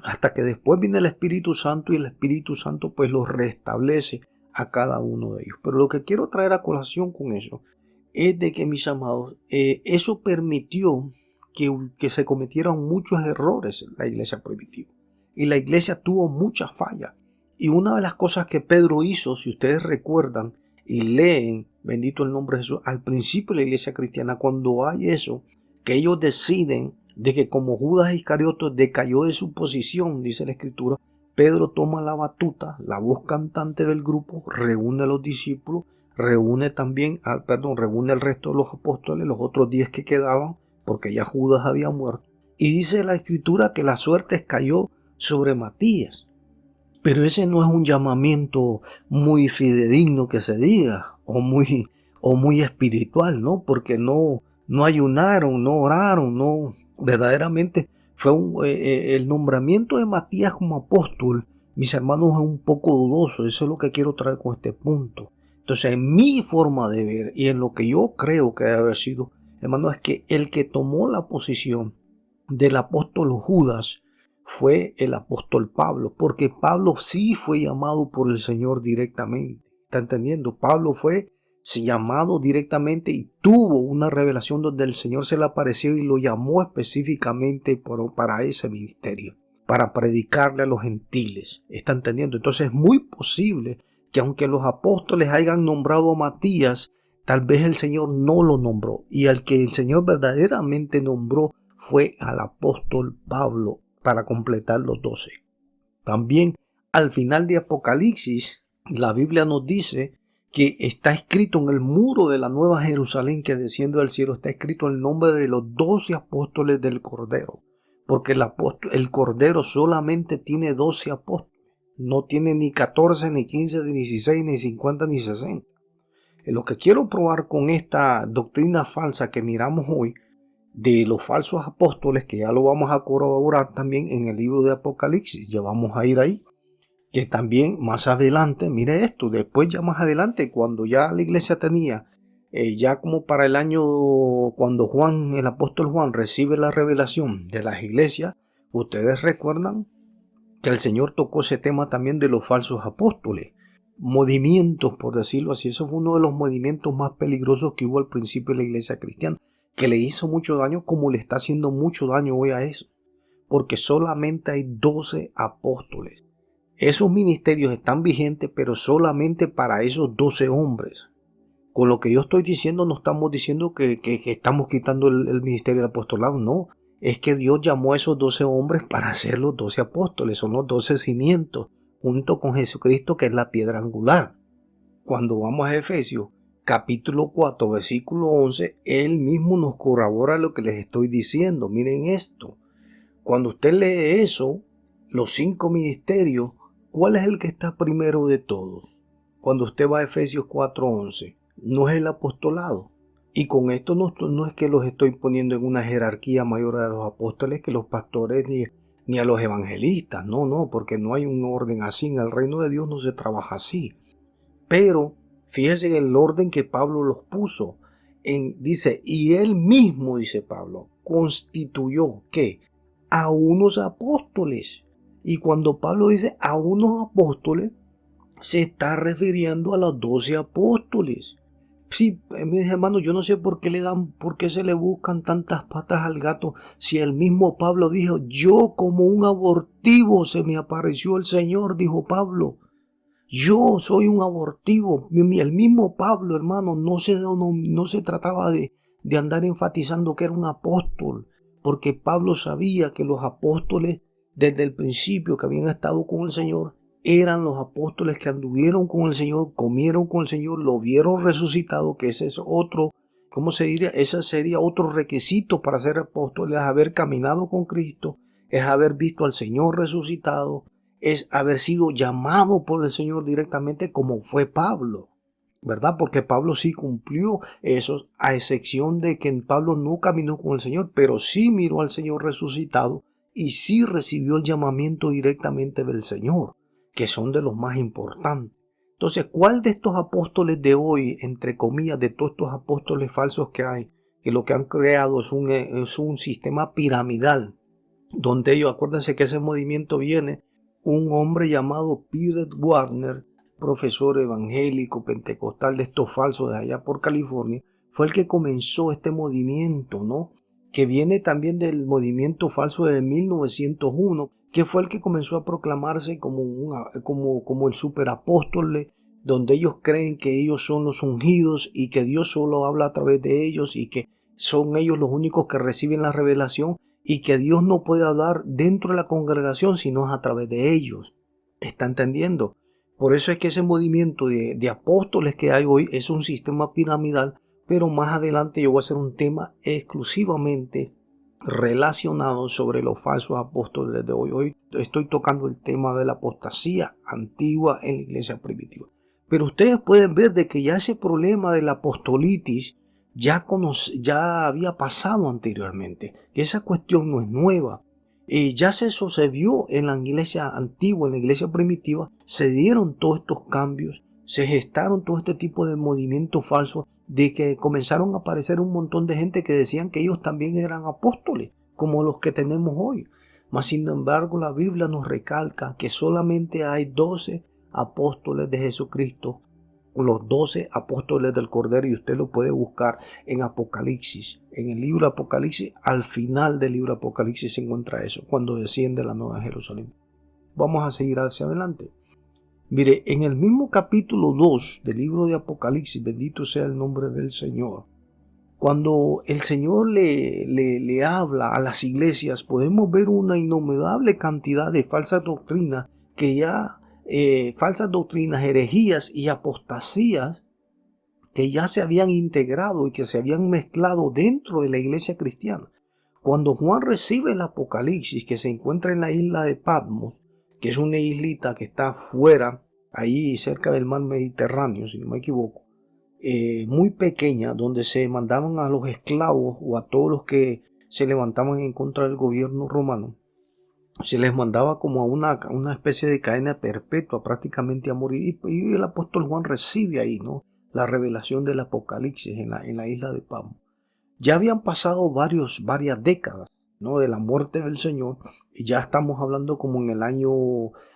Hasta que después viene el Espíritu Santo y el Espíritu Santo pues los restablece a cada uno de ellos. Pero lo que quiero traer a colación con eso es de que, mis amados, eso permitió que se cometieran muchos errores en la iglesia primitiva. Y la iglesia tuvo muchas fallas. Y una de las cosas que Pedro hizo, si ustedes recuerdan y leen, bendito el nombre de Jesús, al principio de la iglesia cristiana, cuando hay eso, que ellos deciden de que como Judas Iscariote decayó de su posición, dice la Escritura, Pedro toma la batuta, la voz cantante del grupo, reúne a los discípulos, reúne el resto de los apóstoles, los otros 10 que quedaban, porque ya Judas había muerto. Y dice la Escritura que la suerte cayó sobre Matías. Pero ese no es un llamamiento muy fidedigno que se diga, o muy espiritual, ¿no? Porque no ayunaron, no oraron, no, verdaderamente fue el nombramiento de Matías como apóstol, mis hermanos, es un poco dudoso. Eso es lo que quiero traer con este punto. Entonces, en mi forma de ver y en lo que yo creo que debe haber sido, hermano, es que el que tomó la posición del apóstol Judas fue el apóstol Pablo, porque Pablo sí fue llamado por el Señor directamente. ¿Está entendiendo? Pablo fue llamado directamente y tuvo una revelación donde el Señor se le apareció y lo llamó específicamente para ese ministerio, para predicarle a los gentiles. ¿Está entendiendo? Entonces es muy posible que aunque los apóstoles hayan nombrado a Matías, tal vez el Señor no lo nombró, y al que el Señor verdaderamente nombró fue al apóstol Pablo para completar los 12. También al final de Apocalipsis, la Biblia nos dice que está escrito en el muro de la Nueva Jerusalén que desciende del cielo, está escrito el nombre de los 12 apóstoles del Cordero, porque el Cordero solamente tiene 12 apóstoles, no tiene ni 14, ni 15, ni 16, ni 50, ni 60. Lo que quiero probar con esta doctrina falsa que miramos hoy, de los falsos apóstoles, que ya lo vamos a corroborar también en el libro de Apocalipsis, ya vamos a ir ahí, que también más adelante, mire esto, después ya más adelante, cuando ya la iglesia tenía, ya como para el año, cuando el apóstol Juan recibe la revelación de las iglesias, ustedes recuerdan que el Señor tocó ese tema también de los falsos apóstoles, movimientos, por decirlo así. Eso fue uno de los movimientos más peligrosos que hubo al principio de la iglesia cristiana, que le hizo mucho daño, como le está haciendo mucho daño hoy a eso, porque solamente hay 12 apóstoles. Esos ministerios están vigentes, pero solamente para esos 12 hombres. Con lo que yo estoy diciendo, no estamos diciendo que estamos quitando el ministerio del apostolado, no. Es que Dios llamó a esos 12 hombres para ser los 12 apóstoles, son los 12 cimientos, junto con Jesucristo, que es la piedra angular. Cuando vamos a Efesios, capítulo 4, versículo 11, Él mismo nos corrobora lo que les estoy diciendo. Miren esto. Cuando usted lee eso, los 5 ministerios, ¿cuál es el que está primero de todos? Cuando usted va a Efesios 4:11, no es el apostolado. Y con esto no es que los estoy poniendo en una jerarquía mayor a los apóstoles que los pastores ni a los evangelistas. No, porque no hay un orden así. En el reino de Dios no se trabaja así. Pero fíjese en el orden que Pablo los puso. Dice, y él mismo, dice Pablo, constituyó, ¿qué? A unos apóstoles. Y cuando Pablo dice a unos apóstoles, se está refiriendo a los 12 apóstoles. Sí, mis hermanos, yo no sé por qué se le buscan tantas patas al gato, si el mismo Pablo dijo, yo como un abortivo se me apareció el Señor, dijo Pablo. Yo soy un abortivo. El mismo Pablo, hermano, no se trataba de andar enfatizando que era un apóstol, porque Pablo sabía que los apóstoles desde el principio que habían estado con el Señor eran los apóstoles que anduvieron con el Señor, comieron con el Señor, lo vieron resucitado, que ese es otro, ¿cómo se diría? Ese sería otro requisito para ser apóstoles, haber caminado con Cristo, es haber visto al Señor resucitado, es haber sido llamado por el Señor directamente, como fue Pablo, ¿verdad? Porque Pablo sí cumplió eso, a excepción de que Pablo no caminó con el Señor, pero sí miró al Señor resucitado y sí recibió el llamamiento directamente del Señor, que son de los más importantes. Entonces, ¿cuál de estos apóstoles de hoy, entre comillas, de todos estos apóstoles falsos que hay, que lo que han creado es un sistema piramidal, donde ellos, acuérdense que ese movimiento viene un hombre llamado Peter Warner, profesor evangélico pentecostal de estos falsos de allá por California, fue el que comenzó este movimiento, ¿no? Que viene también del movimiento falso de 1901, que fue el que comenzó a proclamarse como el superapóstol, donde ellos creen que ellos son los ungidos y que Dios solo habla a través de ellos y que son ellos los únicos que reciben la revelación. y que Dios no puede hablar dentro de la congregación sino a través de ellos. ¿Está entendiendo? Por eso es que ese movimiento de apóstoles que hay hoy es un sistema piramidal, pero más adelante yo voy a hacer un tema exclusivamente relacionado sobre los falsos apóstoles de hoy. Hoy estoy tocando el tema de la apostasía antigua en la iglesia primitiva. Pero ustedes pueden ver de que ya ese problema de la apostolitis ya había pasado anteriormente, que esa cuestión no es nueva. Ya se vio en la iglesia antigua, en la iglesia primitiva, se dieron todos estos cambios, se gestaron todo este tipo de movimientos falsos, de que comenzaron a aparecer un montón de gente que decían que ellos también eran apóstoles, como los que tenemos hoy. Mas sin embargo la Biblia nos recalca que solamente hay 12 apóstoles de Jesucristo, los 12 apóstoles del Cordero, y usted lo puede buscar en Apocalipsis. En el libro de Apocalipsis, al final del libro de Apocalipsis se encuentra eso, cuando desciende la Nueva Jerusalén. Vamos a seguir hacia adelante. Mire, en el mismo capítulo 2 del libro de Apocalipsis, bendito sea el nombre del Señor, cuando el Señor le habla a las iglesias, podemos ver una innumerable cantidad de falsas doctrinas falsas doctrinas, herejías y apostasías que ya se habían integrado y que se habían mezclado dentro de la iglesia cristiana. Cuando Juan recibe el Apocalipsis, que se encuentra en la isla de Patmos, que es una islita que está fuera, ahí cerca del mar Mediterráneo, si no me equivoco, muy pequeña, donde se mandaban a los esclavos o a todos los que se levantaban en contra del gobierno romano, se les mandaba como a una especie de cadena perpetua, prácticamente a morir. Y el apóstol Juan recibe ahí, ¿no?, la revelación del Apocalipsis en la isla de Patmos. Ya habían pasado varias décadas, ¿no?, de la muerte del Señor, y ya estamos hablando como en el año,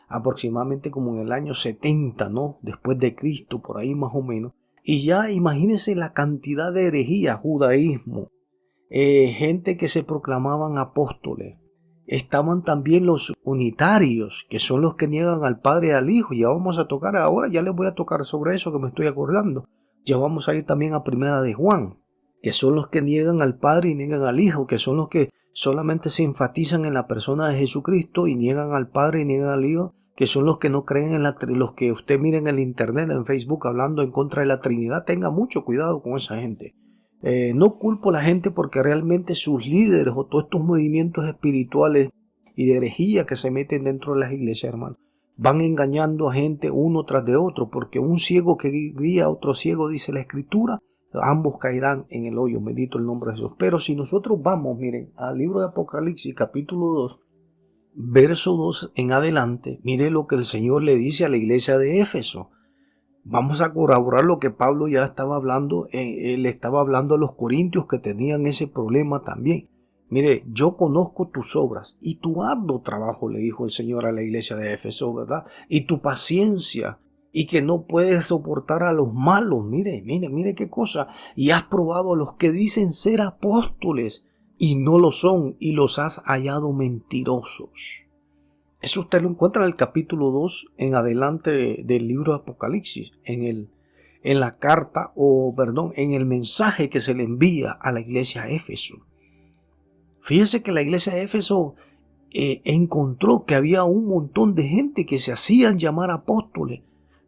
aproximadamente como en el año 70, ¿no?, después de Cristo, por ahí más o menos. Y ya imagínense la cantidad de herejía, judaísmo, gente que se proclamaban apóstoles. Estaban también los unitarios, que son los que niegan al Padre y al Hijo. Ya vamos a tocar ahora, ya les voy a tocar sobre eso que me estoy acordando. Ya vamos a ir también a Primera de Juan, que son los que niegan al Padre y niegan al Hijo, que son los que solamente se enfatizan en la persona de Jesucristo y niegan al Padre y niegan al Hijo, que son los que no creen en los que usted mira en el internet, en Facebook, hablando en contra de la Trinidad. Tenga mucho cuidado con esa gente. No culpo a la gente porque realmente sus líderes o todos estos movimientos espirituales y de herejía que se meten dentro de las iglesias, hermano, van engañando a gente uno tras de otro, porque un ciego que guía a otro ciego, dice la Escritura, ambos caerán en el hoyo, bendito el nombre de Jesús. Pero si nosotros vamos, miren, al libro de Apocalipsis, capítulo 2, verso 2 en adelante, mire lo que el Señor le dice a la iglesia de Éfeso. Vamos a corroborar lo que Pablo ya estaba hablando, él estaba hablando a los corintios que tenían ese problema también. Mire, yo conozco tus obras y tu arduo trabajo, le dijo el Señor a la iglesia de Éfeso, ¿verdad? Y tu paciencia, y que no puedes soportar a los malos. Mire qué cosa. Y has probado a los que dicen ser apóstoles y no lo son, y los has hallado mentirosos. Eso usted lo encuentra en el capítulo 2 en adelante del libro de Apocalipsis, en la carta, en el mensaje que se le envía a la iglesia de Éfeso. Fíjese que la iglesia de Éfeso encontró que había un montón de gente que se hacían llamar apóstoles,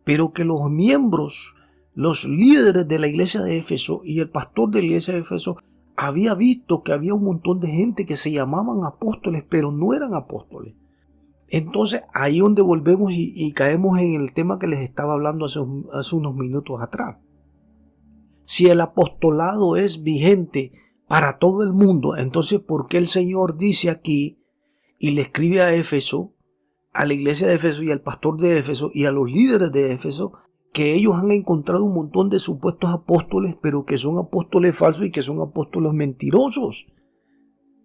pero que los miembros, los líderes de la iglesia de Éfeso y el pastor de la iglesia de Éfeso había visto que había un montón de gente que se llamaban apóstoles, pero no eran apóstoles. Entonces ahí donde volvemos y caemos en el tema que les estaba hablando hace unos minutos atrás. Si el apostolado es vigente para todo el mundo, entonces ¿por qué el Señor dice aquí y le escribe a Éfeso, a la iglesia de Éfeso y al pastor de Éfeso y a los líderes de Éfeso, que ellos han encontrado un montón de supuestos apóstoles, pero que son apóstoles falsos y que son apóstoles mentirosos?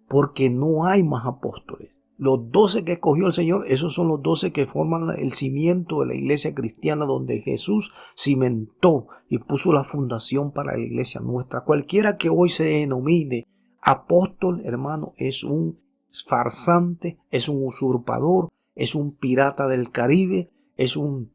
Porque no hay más apóstoles. Los 12 que escogió el Señor, esos son los 12 que forman el cimiento de la iglesia cristiana, donde Jesús cimentó y puso la fundación para la iglesia nuestra. Cualquiera que hoy se denomine apóstol, hermano, es un farsante, es un usurpador, es un pirata del Caribe, es un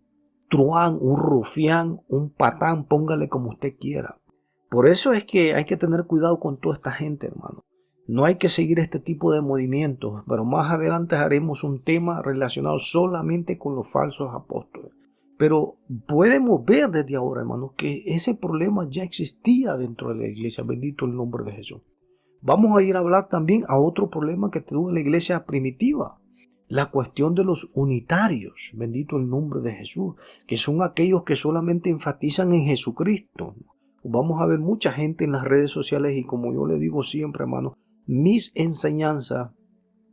truán, un rufián, un patán, póngale como usted quiera. Por eso es que hay que tener cuidado con toda esta gente, hermano. No hay que seguir este tipo de movimientos, pero más adelante haremos un tema relacionado solamente con los falsos apóstoles. Pero podemos ver desde ahora, hermanos, que ese problema ya existía dentro de la iglesia. Bendito el nombre de Jesús. Vamos a ir a hablar también a otro problema que tuvo la iglesia primitiva. La cuestión de los unitarios, bendito el nombre de Jesús, que son aquellos que solamente enfatizan en Jesucristo. Vamos a ver mucha gente en las redes sociales y como yo le digo siempre, hermano, mis enseñanzas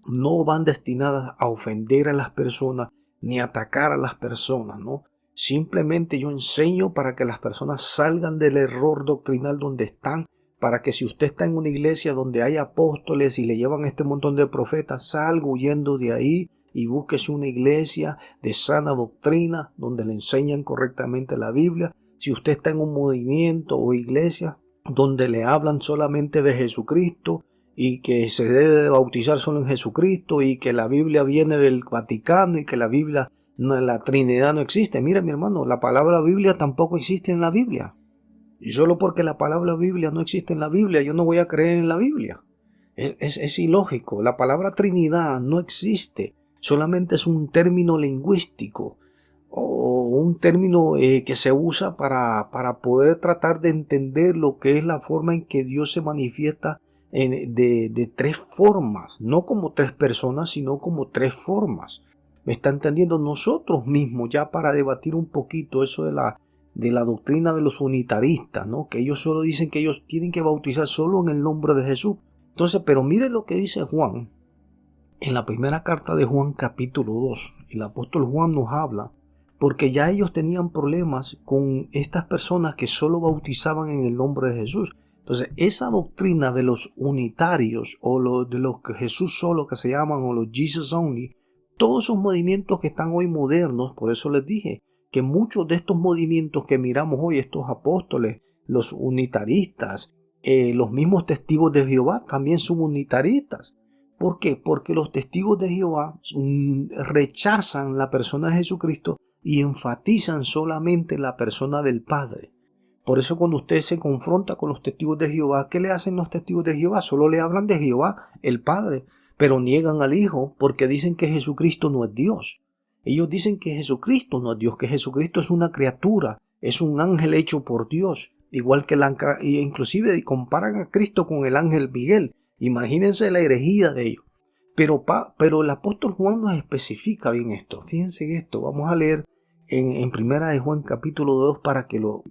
no van destinadas a ofender a las personas ni a atacar a las personas, ¿no? Simplemente yo enseño para que las personas salgan del error doctrinal donde están, para que si usted está en una iglesia donde hay apóstoles y le llevan este montón de profetas, salga huyendo de ahí y búsquese una iglesia de sana doctrina donde le enseñan correctamente la Biblia. Si usted está en un movimiento o iglesia donde le hablan solamente de Jesucristo y que se debe de bautizar solo en Jesucristo y que la Biblia viene del Vaticano y que la Biblia, la Trinidad no existe. Mira, mi hermano, la palabra Biblia tampoco existe en la Biblia. Y solo porque la palabra Biblia no existe en la Biblia, yo no voy a creer en la Biblia. Es ilógico. La palabra Trinidad no existe. Solamente es un término lingüístico o un término que se usa para poder tratar de entender lo que es la forma en que Dios se manifiesta de tres formas. No como tres personas, sino como tres formas. ¿Me está entendiendo? Nosotros mismos, ya para debatir un poquito eso de la doctrina de los unitaristas, ¿no? Que ellos solo dicen que ellos tienen que bautizar solo en el nombre de Jesús. Entonces, pero mire lo que dice Juan. En la primera carta de Juan capítulo 2, el apóstol Juan nos habla, porque ya ellos tenían problemas con estas personas que solo bautizaban en el nombre de Jesús. Entonces, esa doctrina de los unitarios o de los que Jesús solo que se llaman o los Jesus only, todos esos movimientos que están hoy modernos, por eso les dije, que muchos de estos movimientos que miramos hoy, estos apóstoles, los unitaristas, los mismos testigos de Jehová también son unitaristas. ¿Por qué? Porque los testigos de Jehová rechazan la persona de Jesucristo y enfatizan solamente la persona del Padre. Por eso cuando usted se confronta con los testigos de Jehová, ¿qué le hacen los testigos de Jehová? Solo le hablan de Jehová, el Padre, pero niegan al Hijo porque dicen que Jesucristo no es Dios. Ellos dicen que Jesucristo no es Dios, que Jesucristo es una criatura, es un ángel hecho por Dios, igual que inclusive comparan a Cristo con el ángel Miguel. Imagínense la herejía de ellos. Pero el apóstol Juan nos especifica bien esto. Fíjense en esto. Vamos a leer en primera de Juan capítulo 2 para que lo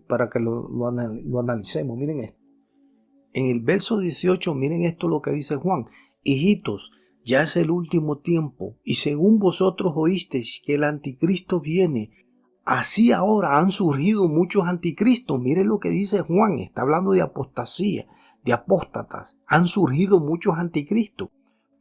analicemos. Miren esto. En el verso 18, miren esto lo que dice Juan. Hijitos, ya es el último tiempo, y según vosotros oísteis que el anticristo viene, así ahora han surgido muchos anticristos. Miren lo que dice Juan, está hablando de apostasía, de apóstatas. Han surgido muchos anticristos.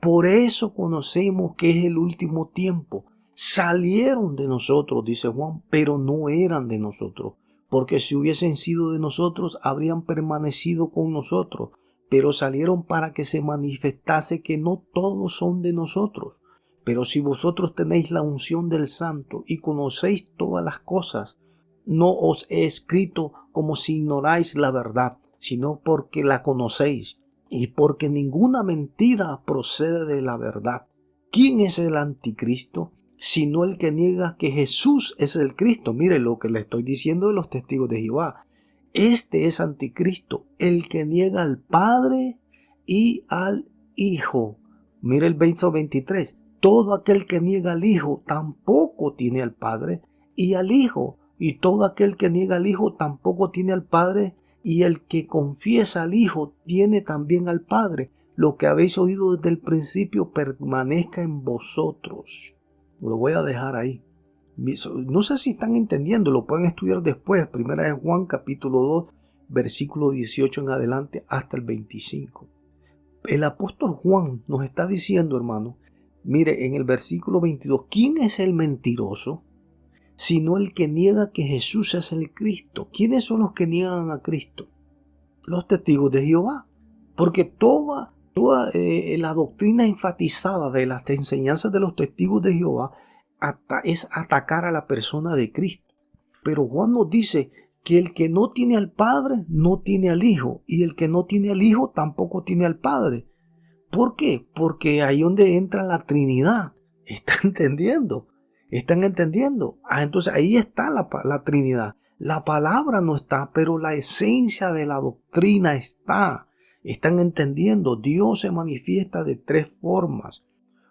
Por eso conocemos que es el último tiempo. Salieron de nosotros, dice Juan, pero no eran de nosotros, porque si hubiesen sido de nosotros, habrían permanecido con nosotros. Pero salieron para que se manifestase que no todos son de nosotros. Pero si vosotros tenéis la unción del Santo y conocéis todas las cosas, no os he escrito como si ignoráis la verdad, sino porque la conocéis, y porque ninguna mentira procede de la verdad. ¿Quién es el anticristo? Sino el que niega que Jesús es el Cristo. Mire lo que le estoy diciendo de los testigos de Jehová. Este es anticristo, el que niega al Padre y al Hijo. Mire el verso 23. Todo aquel que niega al Hijo tampoco tiene al Padre y al Hijo. Y todo aquel que niega al Hijo tampoco tiene al Padre. Y el que confiesa al Hijo tiene también al Padre. Lo que habéis oído desde el principio permanezca en vosotros. Lo voy a dejar ahí. No sé si están entendiendo, lo pueden estudiar después. Primera de Juan capítulo 2, versículo 18 en adelante hasta el 25. El apóstol Juan nos está diciendo, hermano, mire en el versículo 22, ¿quién es el mentiroso? Sino el que niega que Jesús es el Cristo. ¿Quiénes son los que niegan a Cristo? Los testigos de Jehová. Porque toda la doctrina enfatizada de las enseñanzas de los testigos de Jehová es atacar a la persona de Cristo. Pero Juan nos dice que el que no tiene al Padre no tiene al Hijo, y el que no tiene al Hijo tampoco tiene al Padre. ¿Por qué? Porque ahí donde entra la Trinidad. ¿Están entendiendo? ¿Están entendiendo? Entonces ahí está la Trinidad. La palabra no está, pero la esencia de la doctrina está. ¿Están entendiendo? Dios se manifiesta de tres formas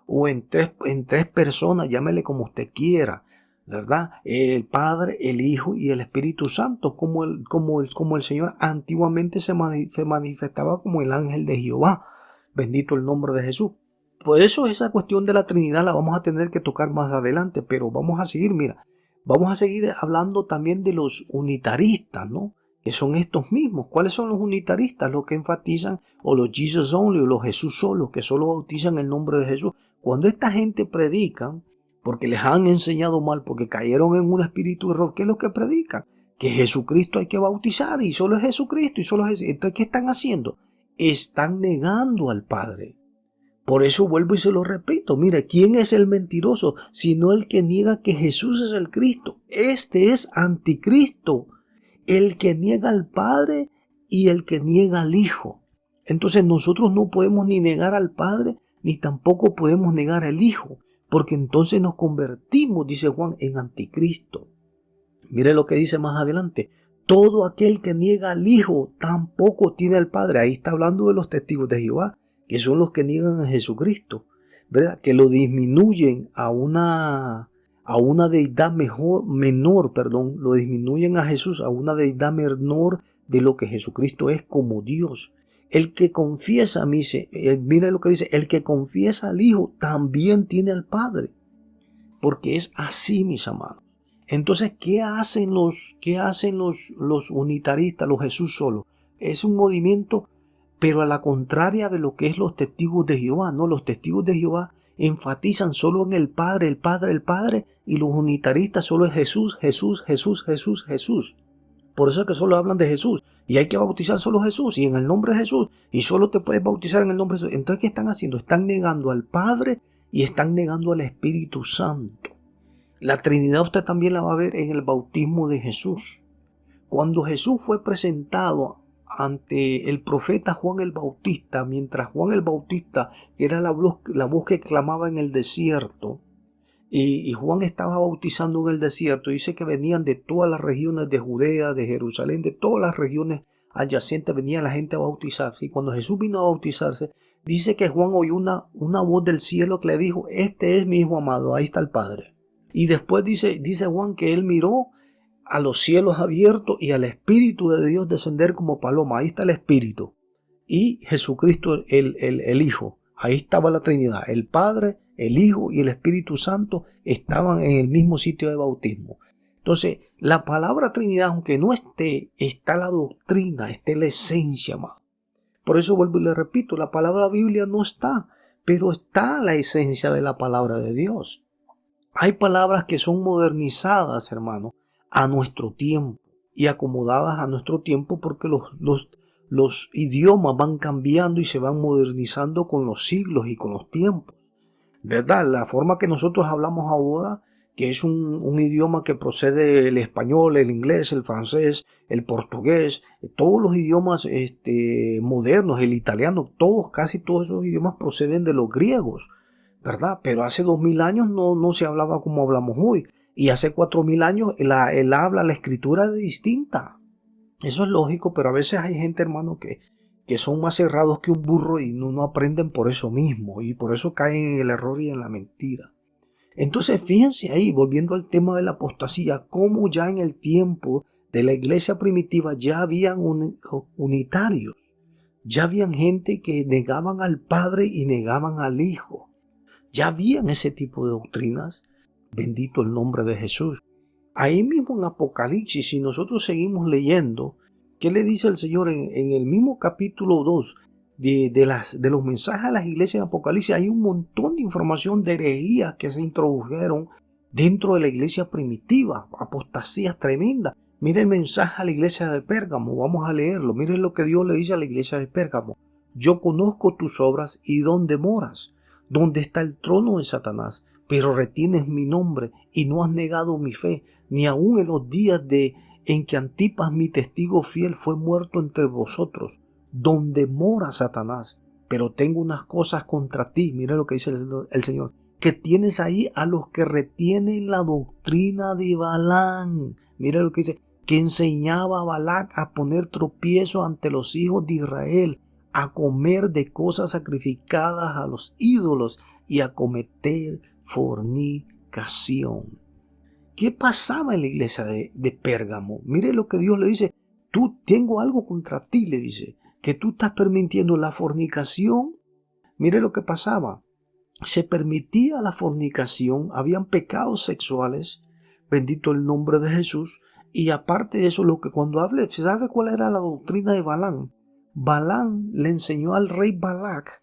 o en tres personas, llámele como usted quiera, ¿verdad? El Padre, el Hijo y el Espíritu Santo, como el Señor antiguamente se manifestaba como el ángel de Jehová. Bendito el nombre de Jesús. Por eso esa cuestión de la Trinidad la vamos a tener que tocar más adelante, pero vamos a seguir, vamos a seguir hablando también de los unitaristas, ¿no? Que son estos mismos. ¿Cuáles son los unitaristas? Los que enfatizan, o los Jesus only, o los Jesús solos, que solo bautizan el nombre de Jesús. Cuando esta gente predican, porque les han enseñado mal, porque cayeron en un espíritu de error, ¿qué es lo que predican? Que Jesucristo hay que bautizar, y solo es Jesucristo, y solo es... Entonces, ¿qué están haciendo? Están negando al Padre. Por eso vuelvo y se lo repito. Mire, ¿quién es el mentiroso? Sino el que niega que Jesús es el Cristo. Este es anticristo. El que niega al Padre y el que niega al Hijo. Entonces nosotros no podemos ni negar al Padre, ni tampoco podemos negar al Hijo. Porque entonces nos convertimos, dice Juan, en anticristo. Mire lo que dice más adelante. Todo aquel que niega al Hijo tampoco tiene al Padre. Ahí está hablando de los testigos de Jehová, que son los que niegan a Jesucristo, ¿verdad? Que lo disminuyen a una deidad menor, lo disminuyen a Jesús a una deidad menor de lo que Jesucristo es como Dios. El que confiesa, mira lo que dice, el que confiesa al Hijo también tiene al Padre, porque es así, mis amados. Entonces, ¿qué hacen los unitaristas, los Jesús solos? Es un movimiento, pero a la contraria de lo que es los testigos de Jehová, ¿no? Los testigos de Jehová enfatizan solo en el Padre, el Padre, el Padre, y los unitaristas solo es Jesús, Jesús, Jesús, Jesús, Jesús. Por eso es que solo hablan de Jesús, y hay que bautizar solo Jesús, y en el nombre de Jesús, y solo te puedes bautizar en el nombre de Jesús. Entonces, ¿qué están haciendo? Están negando al Padre y están negando al Espíritu Santo. La Trinidad usted también la va a ver en el bautismo de Jesús. Cuando Jesús fue presentado ante el profeta Juan el Bautista, mientras Juan el Bautista era la voz que clamaba en el desierto, y Juan estaba bautizando en el desierto, dice que venían de todas las regiones de Judea, de Jerusalén, de todas las regiones adyacentes, venía la gente a bautizarse, y cuando Jesús vino a bautizarse, dice que Juan oyó una voz del cielo que le dijo: este es mi Hijo amado, ahí está el Padre. Y después dice Juan que él miró a los cielos abiertos y al Espíritu de Dios descender como paloma. Ahí está el Espíritu. Y Jesucristo el Hijo. Ahí estaba la Trinidad. El Padre, el Hijo y el Espíritu Santo estaban en el mismo sitio de bautismo. Entonces, la palabra Trinidad, aunque no esté, está la doctrina, está la esencia más. Por eso vuelvo y le repito, la palabra Biblia no está, pero está la esencia de la palabra de Dios. Hay palabras que son modernizadas, hermano, a nuestro tiempo y acomodadas a nuestro tiempo, porque los idiomas van cambiando y se van modernizando con los siglos y con los tiempos, ¿verdad? La forma que nosotros hablamos ahora, que es un idioma que procede del español, el inglés, el francés, el portugués, todos los idiomas modernos, el italiano, casi todos esos idiomas proceden de los griegos, ¿verdad? Pero hace 2000 años no se hablaba como hablamos hoy. Y hace 4000 años el habla, la escritura es distinta. Eso es lógico, pero a veces hay gente, hermano, que son más cerrados que un burro y no aprenden por eso mismo. Y por eso caen en el error y en la mentira. Entonces, fíjense ahí, volviendo al tema de la apostasía, cómo ya en el tiempo de la iglesia primitiva ya habían unitarios. Ya habían gente que negaban al Padre y negaban al Hijo. Ya habían ese tipo de doctrinas. Bendito el nombre de Jesús. Ahí mismo en Apocalipsis, si nosotros seguimos leyendo, ¿qué le dice el Señor en el mismo capítulo 2 de los mensajes a las iglesias de Apocalipsis? Hay un montón de información de herejías que se introdujeron dentro de la iglesia primitiva, apostasías tremendas. Mire el mensaje a la iglesia de Pérgamo, vamos a leerlo. Mire lo que Dios le dice a la iglesia de Pérgamo. Yo conozco tus obras y dónde moras, dónde está el trono de Satanás, pero retienes mi nombre y no has negado mi fe, ni aun en los días en que Antipas, mi testigo fiel, fue muerto entre vosotros, donde mora Satanás. pero tengo unas cosas contra ti. Mira lo que dice el Señor, que tienes ahí a los que retienen la doctrina de Balaam. Mira lo que dice, que enseñaba a Balac a poner tropiezo ante los hijos de Israel, a comer de cosas sacrificadas a los ídolos y a cometer fornicación. ¿Qué pasaba en la iglesia de Pérgamo? Mire lo que Dios le dice. Tengo algo contra ti, le dice, que tú estás permitiendo la fornicación. Mire lo que pasaba. Se permitía la fornicación, habían pecados sexuales, bendito el nombre de Jesús, y aparte de eso, ¿sabe cuál era la doctrina de Balaam? Balaam le enseñó al rey Balac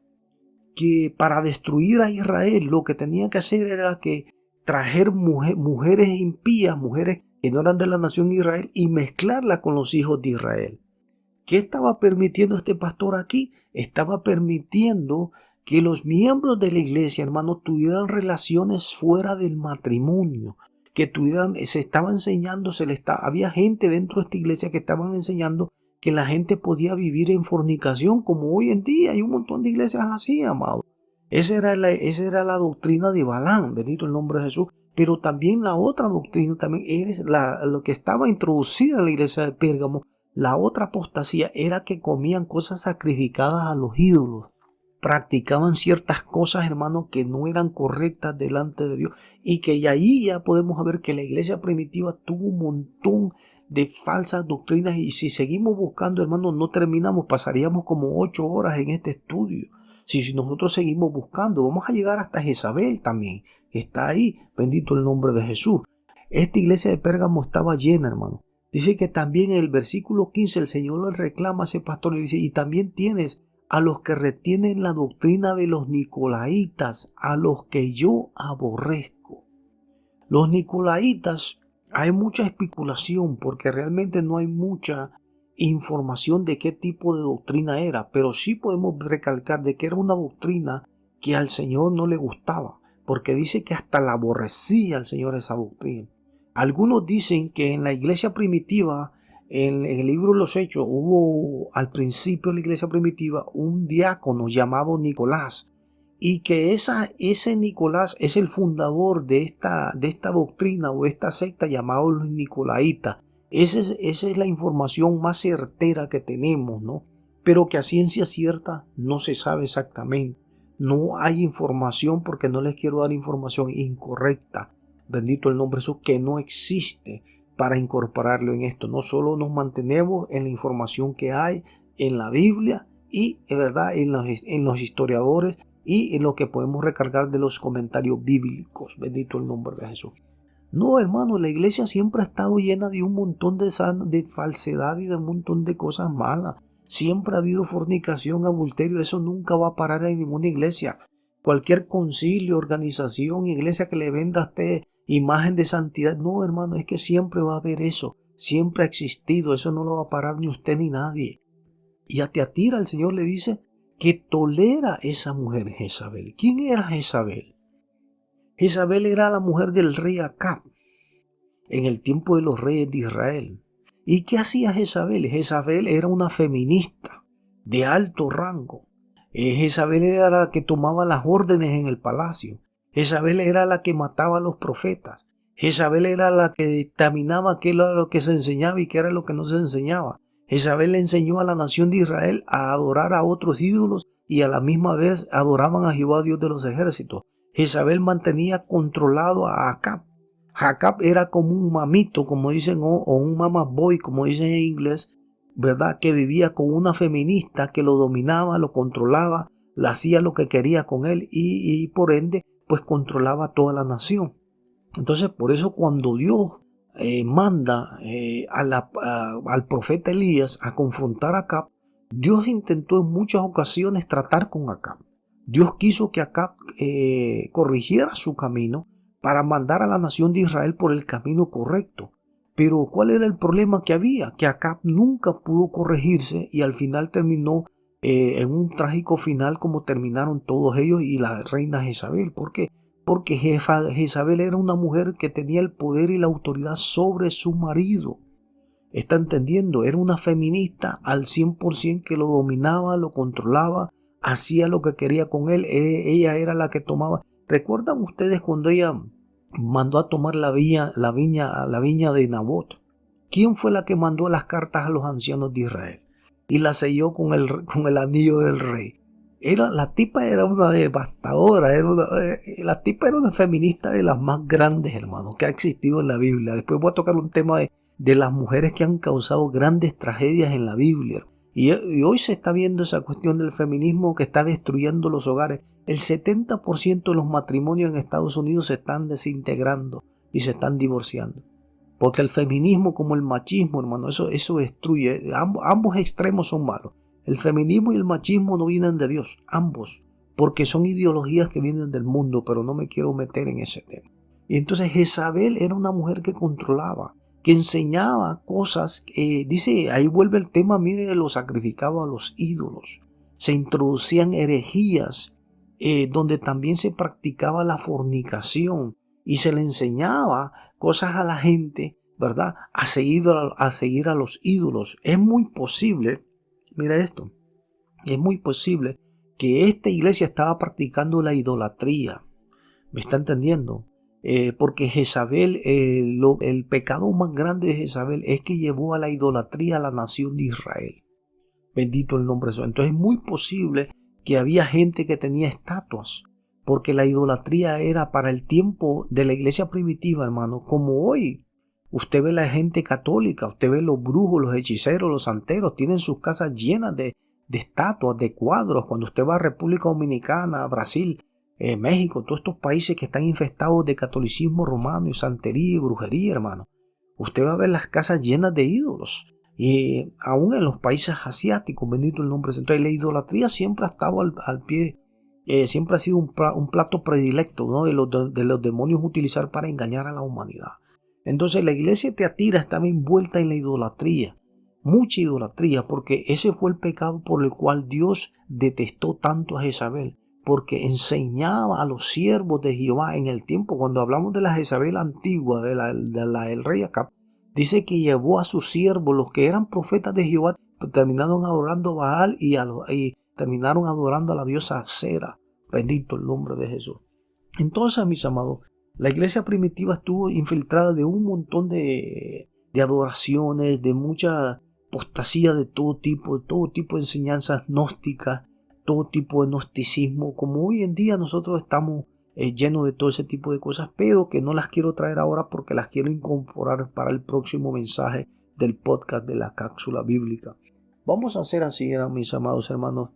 que para destruir a Israel lo que tenía que hacer era que traer mujeres impías, mujeres que no eran de la nación de Israel, y mezclarla con los hijos de Israel. ¿Qué estaba permitiendo este pastor aquí? Estaba permitiendo que los miembros de la iglesia, hermano, tuvieran relaciones fuera del matrimonio, que se estaba enseñando, había gente dentro de esta iglesia que estaban enseñando que la gente podía vivir en fornicación, como hoy en día hay un montón de iglesias así, amado. Esa era la doctrina de Balaam, bendito el nombre de Jesús. Pero también la otra doctrina, también es lo que estaba introducida en la iglesia de Pérgamo, la otra apostasía, era que comían cosas sacrificadas a los ídolos. Practicaban ciertas cosas, hermanos, que no eran correctas delante de Dios. Y que ahí ya podemos ver que la iglesia primitiva tuvo un montón de falsas doctrinas. Y si seguimos buscando, hermanos, no terminamos. Pasaríamos como 8 horas en este estudio. Si nosotros seguimos buscando, vamos a llegar hasta Jezabel también, que está ahí, bendito el nombre de Jesús. Esta iglesia de Pérgamo estaba llena, hermano. Dice que también en el versículo 15 el Señor le reclama a ese pastor y dice, y también tienes a los que retienen la doctrina de los nicolaitas, a los que yo aborrezco. Los nicolaitas, hay mucha especulación porque realmente no hay mucha información de qué tipo de doctrina era, pero sí podemos recalcar de que era una doctrina que al Señor no le gustaba, porque dice que hasta la aborrecía al Señor esa doctrina. Algunos dicen que en la iglesia primitiva, en el libro de los Hechos, hubo al principio de la iglesia primitiva un diácono llamado Nicolás, y que ese Nicolás es el fundador de esta doctrina o esta secta llamada los nicolaitas. Esa es la información más certera que tenemos, ¿no? Pero que a ciencia cierta no se sabe exactamente. No hay información porque no les quiero dar información incorrecta. Bendito el nombre de Jesús, que no existe para incorporarlo en esto. No solo nos mantenemos en la información que hay en la Biblia y, ¿verdad?, en los historiadores y en lo que podemos recargar de los comentarios bíblicos. Bendito el nombre de Jesús. No, hermano, la iglesia siempre ha estado llena de un montón de falsedad y de un montón de cosas malas. Siempre ha habido fornicación, adulterio. Eso nunca va a parar en ninguna iglesia. Cualquier concilio, organización, iglesia que le venda a usted imagen de santidad. No, hermano, es que siempre va a haber eso. Siempre ha existido. Eso no lo va a parar ni usted ni nadie. Y a Tiatira el Señor le dice que tolera esa mujer Jezabel. ¿Quién era Jezabel? Jezabel era la mujer del rey Acab en el tiempo de los reyes de Israel. ¿Y qué hacía Jezabel? Jezabel era una feminista de alto rango. Jezabel era la que tomaba las órdenes en el palacio. Jezabel era la que mataba a los profetas. Jezabel era la que dictaminaba qué era lo que se enseñaba y qué era lo que no se enseñaba. Jezabel le enseñó a la nación de Israel a adorar a otros ídolos y a la misma vez adoraban a Jehová, Dios de los ejércitos. Jezabel mantenía controlado a Acab. Acab era como un mamito, como dicen, o un mama boy, como dicen en inglés, ¿verdad? Que vivía con una feminista que lo dominaba, lo controlaba, le hacía lo que quería con él y por ende, pues controlaba toda la nación. Entonces, por eso cuando Dios manda al profeta Elías a confrontar a Acab, Dios intentó en muchas ocasiones tratar con Acab. Dios quiso que Acab corrigiera su camino para mandar a la nación de Israel por el camino correcto. Pero ¿cuál era el problema que había? Que Acab nunca pudo corregirse y al final terminó en un trágico final como terminaron todos ellos y la reina Jezabel. ¿Por qué? Porque Jezabel era una mujer que tenía el poder y la autoridad sobre su marido. ¿Está entendiendo? Era una feminista al 100% que lo dominaba, lo controlaba, hacía lo que quería con él. Ella era la que tomaba. ¿Recuerdan ustedes cuando ella mandó a tomar la viña de Nabot? ¿Quién fue la que mandó las cartas a los ancianos de Israel? Y la selló con el anillo del rey. La tipa era una devastadora. La tipa era una feminista de las más grandes, hermanos, que ha existido en la Biblia. Después voy a tocar un tema de las mujeres que han causado grandes tragedias en la Biblia. Y hoy se está viendo esa cuestión del feminismo que está destruyendo los hogares. El 70% de los matrimonios en Estados Unidos se están desintegrando y se están divorciando. Porque el feminismo como el machismo, hermano, eso destruye. Ambos extremos son malos. El feminismo y el machismo no vienen de Dios, ambos. Porque son ideologías que vienen del mundo, pero no me quiero meter en ese tema. Y entonces Jezabel era una mujer que controlaba, que enseñaba cosas, dice, ahí vuelve el tema, mire, lo sacrificaba a los ídolos. Se introducían herejías, donde también se practicaba la fornicación y se le enseñaba cosas a la gente, ¿verdad? A seguir a los ídolos. Es muy posible, mira esto, es muy posible que esta iglesia estaba practicando la idolatría. ¿Me está entendiendo? Porque Jezabel, el pecado más grande de Jezabel es que llevó a la idolatría a la nación de Israel. Bendito el nombre de Dios. Entonces es muy posible que había gente que tenía estatuas, porque la idolatría era para el tiempo de la iglesia primitiva, hermano, como hoy. Usted ve la gente católica, usted ve los brujos, los hechiceros, los santeros, tienen sus casas llenas de estatuas, de cuadros. Cuando usted va a República Dominicana, a Brasil, México, todos estos países que están infestados de catolicismo romano y santería y brujería, hermano, usted va a ver las casas llenas de ídolos. Y aún en los países asiáticos, bendito el nombre de Dios. Entonces la idolatría siempre ha estado al pie, siempre ha sido un plato predilecto, ¿no? de los demonios utilizar para engañar a la humanidad. Entonces la iglesia de Tiatira estaba envuelta en la idolatría, mucha idolatría, porque ese fue el pecado por el cual Dios detestó tanto a Jezabel, porque enseñaba a los siervos de Jehová en el tiempo. Cuando hablamos de la Jezabel antigua, de la del rey Acab, dice que llevó a sus siervos, los que eran profetas de Jehová, terminaron adorando a Baal y terminaron adorando a la diosa Acera. Bendito el nombre de Jesús. Entonces, mis amados, la iglesia primitiva estuvo infiltrada de un montón de adoraciones, de mucha apostasía de todo tipo de enseñanzas gnósticas, todo tipo de gnosticismo, como hoy en día nosotros estamos llenos de todo ese tipo de cosas, pero que no las quiero traer ahora porque las quiero incorporar para el próximo mensaje del podcast de la cápsula bíblica. Vamos a hacer así, mis amados hermanos,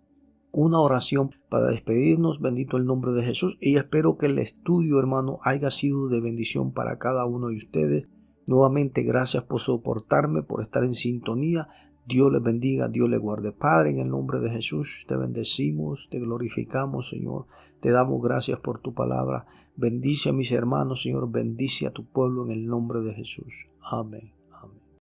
una oración para despedirnos. Bendito el nombre de Jesús, y espero que el estudio, hermano, haya sido de bendición para cada uno de ustedes. Nuevamente, gracias por soportarme, por estar en sintonía. Dios les bendiga, Dios les guarde. Padre, en el nombre de Jesús, te bendecimos, te glorificamos, Señor. Te damos gracias por tu palabra. Bendice a mis hermanos, Señor. Bendice a tu pueblo en el nombre de Jesús. Amén.